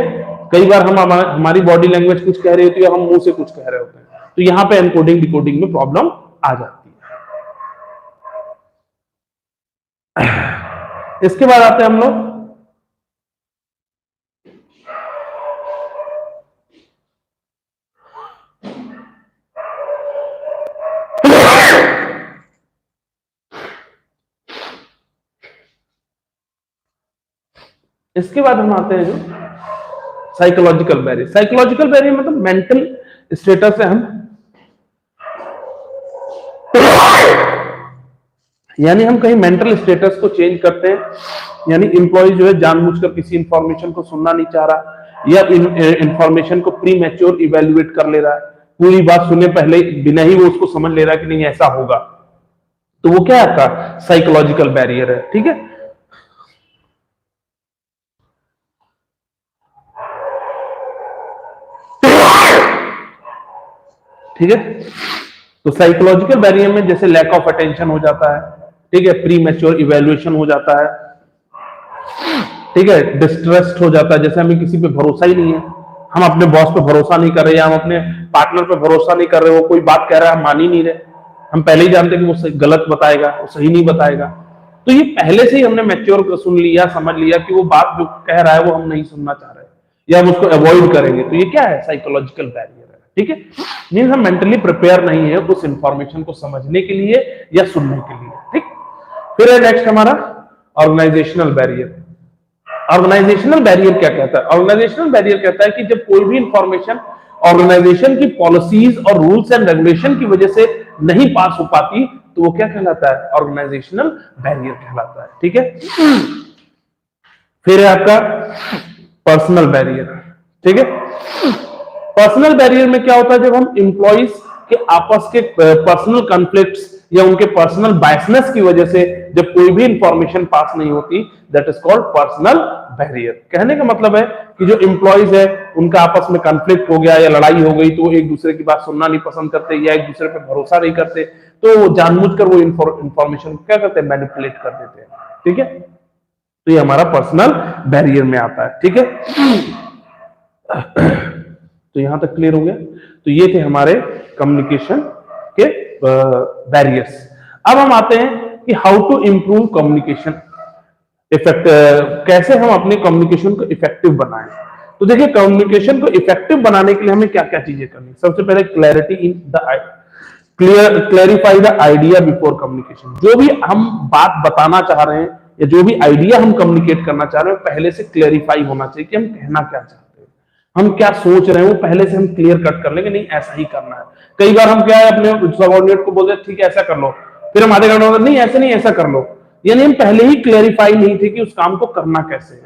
[SPEAKER 1] कई बार हम हमारी बॉडी लैंग्वेज कुछ कह रही होती है, हम मुंह से कुछ कह रहे होते हैं, तो यहां पे एनकोडिंग डिकोडिंग में प्रॉब्लम आ जाती है। इसके बाद आते हैं हम लोग इसके बाद हम आते हैं जो साइकोलॉजिकल बैरियर। साइकोलॉजिकल बैरियर मतलब मेंटल स्टेटस है, हम यानी हम कहीं मेंटल स्टेटस को चेंज करते हैं, यानी इंप्लॉय जो है जानबूझकर किसी इंफॉर्मेशन को सुनना नहीं चाह रहा, या इंफॉर्मेशन को प्री मैच्योर इवेल्युएट कर ले रहा है, पूरी बात सुने पहले बिना ही वो उसको समझ ले रहा है कि नहीं ऐसा होगा, तो वो क्या है आपका साइकोलॉजिकल बैरियर है, ठीक है। ठीक है, तो साइकोलॉजिकल बैरियर में जैसे लैक ऑफ अटेंशन हो जाता है, ठीक है, प्री मैच्योर इवेल्युएशन हो जाता है, ठीक है, डिस्ट्रस्ट हो जाता है, जैसे हमें किसी पे भरोसा ही नहीं है, हम अपने बॉस पे भरोसा नहीं कर रहे, या हम अपने पार्टनर पे भरोसा नहीं कर रहे, वो कोई बात कह रहा है हम मान ही नहीं रहे, हम पहले ही जानते हैं कि वो गलत बताएगा, वो सही नहीं बताएगा। तो ये पहले से ही हमने मैच्योर सुन लिया, समझ लिया कि वो बात जो कह रहा है वो हम नहीं सुनना चाह रहे, या हम उसको अवॉइड करेंगे, तो ये क्या है, साइकोलॉजिकल बैरियर है, ठीक है। मींस हम मेंटली प्रिपेयर नहीं है उस इंफॉर्मेशन को समझने के लिए या सुनने के लिए, ठीक। फिर है नेक्स्ट हमारा ऑर्गेनाइजेशनल बैरियर। ऑर्गेनाइजेशनल बैरियर क्या कहता है, ऑर्गेनाइजेशनल बैरियर कहता है कि जब कोई भी इंफॉर्मेशन ऑर्गेनाइजेशन की पॉलिसीज और रूल्स एंड रेगुलेशन की वजह से नहीं पास हो पाती, तो वो क्या कहलाता है, ऑर्गेनाइजेशनल बैरियर कहलाता है, ठीक है। फिर है आपका पर्सनल बैरियर, ठीक है। पर्सनल बैरियर में क्या होता है, जब हम इंप्लॉइज के आपस के पर्सनल कॉन्फ्लिक्ट्स या उनके पर्सनल बायसनेस की वजह से जब कोई भी इंफॉर्मेशन पास नहीं होती, that is called personal barrier. कहने का मतलब है कि जो इंप्लॉइज है उनका आपस में कॉन्फ्लिक्ट हो गया या लड़ाई हो गई, तो एक दूसरे की बात सुनना नहीं पसंद करते या एक दूसरे पे भरोसा नहीं करते, तो वो जानबूझकर वो इंफॉर्मेशन क्या करते हैं, मैनिपुलेट कर देते हैं, ठीक है। तो ये हमारा पर्सनल बैरियर में आता है, ठीक है। तो यहां तक क्लियर हो गया। तो ये थे हमारे कम्युनिकेशन के बैरियर्स। अब हम आते हैं कि how to improve communication effect, कैसे हम अपने कम्युनिकेशन को इफेक्टिव बनाएं। तो देखिए, कम्युनिकेशन को इफेक्टिव बनाने के लिए हमें क्या क्या चीजें करनी। सबसे पहले clarity in the clarify the idea before communication. जो भी हम बात बताना चाह रहे हैं या जो भी आइडिया हम कम्युनिकेट करना चाह रहे हैं पहले से क्लेरिफाई होना चाहिए कि हम कहना क्या चाहते हैं, हम क्या सोच रहे हैं, वो पहले से हम क्लियर कट कर लेंगे, नहीं ऐसा ही करना है। कई बार हम क्या है अपने सबऑर्डिनेट को बोलते हैं ठीक है ऐसा कर लो, फिर हम आधे घंटे नहीं ऐसे नहीं ऐसा कर लो, यानी हम पहले ही क्लेरिफाई नहीं थे कि उस काम को करना कैसे है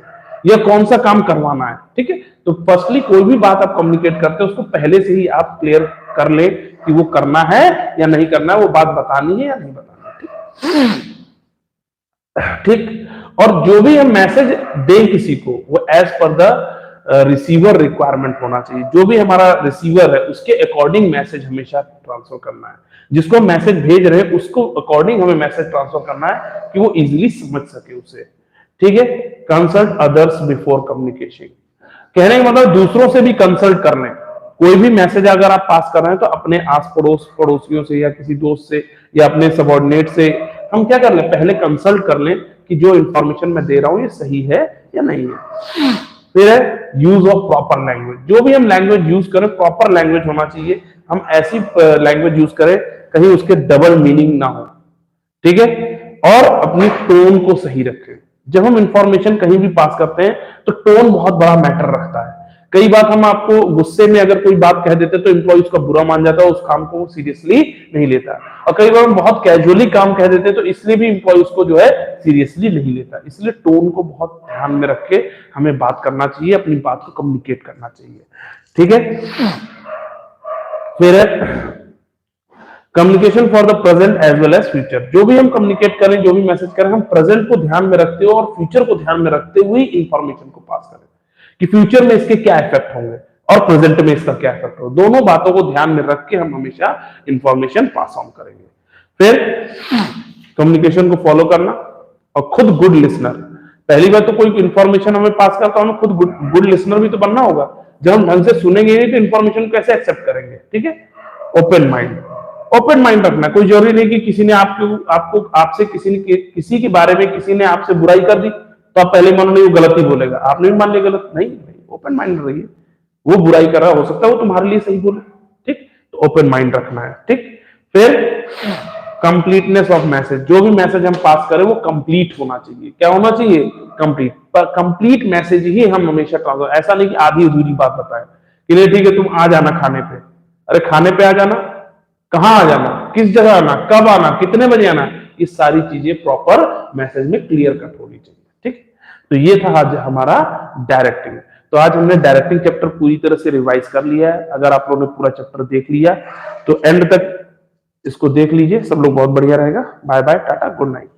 [SPEAKER 1] या कौन सा काम करवाना है। ठीक है, तो फर्स्टली कोई भी बात आप कम्युनिकेट करते हैं उसको पहले से ही आप क्लियर कर ले कि वो करना है या नहीं करना है, वो बात बतानी है या नहीं बतानी है। ठीक, और जो भी हम मैसेज दें किसी को वो as per the receiver requirement होना चाहिए। जो भी हमारा रिसीवर है उसके अकॉर्डिंग मैसेज हमेशा ट्रांसफर करना है, जिसको हम मैसेज भेज रहे हैं उसको अकॉर्डिंग हमें मैसेज ट्रांसफर करना है कि वो इजीली समझ सके उसे। ठीक है, कंसल्ट अदर्स बिफोर कम्युनिकेशन, कहने का मतलब दूसरों से भी कंसल्ट कर लें। कोई भी मैसेज अगर आप पास कर रहे हैं तो अपने आस पड़ोस पड़ोसियों से या किसी दोस्त से या अपने सबऑर्डिनेट से हम क्या कर लें, पहले कंसल्ट कर लें कि जो इंफॉर्मेशन मैं दे रहा हूं ये सही है या नहीं है। फिर है यूज ऑफ प्रॉपर लैंग्वेज, जो भी हम लैंग्वेज यूज करें प्रॉपर लैंग्वेज होना चाहिए, हम ऐसी लैंग्वेज यूज करें कहीं उसके डबल मीनिंग ना हो। ठीक है, और अपनी टोन को सही रखें। जब हम इंफॉर्मेशन कहीं भी पास करते हैं तो टोन बहुत बड़ा मैटर रखता है। कई बार हम आपको गुस्से में अगर कोई बात कह देते तो एम्प्लॉय उसका बुरा मान जाता है, उस काम को सीरियसली नहीं लेता, और कई बार हम बहुत कैजुअली काम कह देते तो इसलिए भी एम्प्लॉय उसको जो है सीरियसली नहीं लेता। इसलिए टोन को बहुत ध्यान में रख के हमें बात करना चाहिए, अपनी बात को कम्युनिकेट करना चाहिए। ठीक है, फिर communication for the present as well as future, जो भी हम कम्युनिकेट करें जो भी मैसेज करें हम प्रेजेंट को ध्यान में रखते हुए और फ्यूचर को ध्यान में रखते हुए इंफॉर्मेशन को पास करें कि फ्यूचर में इसके क्या इफेक्ट होंगे और प्रेजेंट में इसका क्या इफेक्ट होगा। दोनों बातों को ध्यान में रख के हम हमेशा इंफॉर्मेशन पास ऑन करेंगे। फिर कम्युनिकेशन को फॉलो करना और खुद गुड लिसनर। पहली बात तो कोई इंफॉर्मेशन हमें पास करता है हमें खुद गुड लिसनर भी तो बनना होगा। जब हम ढंग से सुनेंगे नहीं तो इंफॉर्मेशन कैसे एक्सेप्ट करेंगे। ठीक है, ओपन माइंड, ओपन माइंड रखना। कोई जरूरी नहीं कि किसी ने आपसे किसी के बारे में किसी ने आपसे बुराई कर दी तो आप पहले मानो नहीं वो गलत ही बोलेगा, आपने भी मान लिया गलत। नहीं, ओपन माइंड रहिए, वो बुराई कर रहा हो सकता है वो तुम्हारे लिए सही बोले। ठीक, तो ओपन माइंड रखना है। ठीक, फिर कंप्लीटनेस ऑफ मैसेज, जो भी मैसेज हम पास करें वो कंप्लीट होना चाहिए। क्या होना चाहिए? कंप्लीट। पर कंप्लीट मैसेज ही हम हमेशा ट्रांसफर, ऐसा नहीं कि आधी अधूरी बात बताए कि नहीं ठीक है तुम आ जाना खाने पे। अरे खाने पे आ जाना, कहां आ जाना, किस जगह आना, कब आना, कितने बजे आना, ये सारी चीजें प्रॉपर मैसेज में क्लियर कट होनी चाहिए। ठीक, तो ये था आज हमारा डायरेक्टिंग। तो आज हमने डायरेक्टिंग चैप्टर पूरी तरह से रिवाइज कर लिया है। अगर आप लोगों ने पूरा चैप्टर देख लिया तो एंड तक इसको देख लीजिए, सब लोग बहुत बढ़िया रहेगा। Bye bye, tata, good night.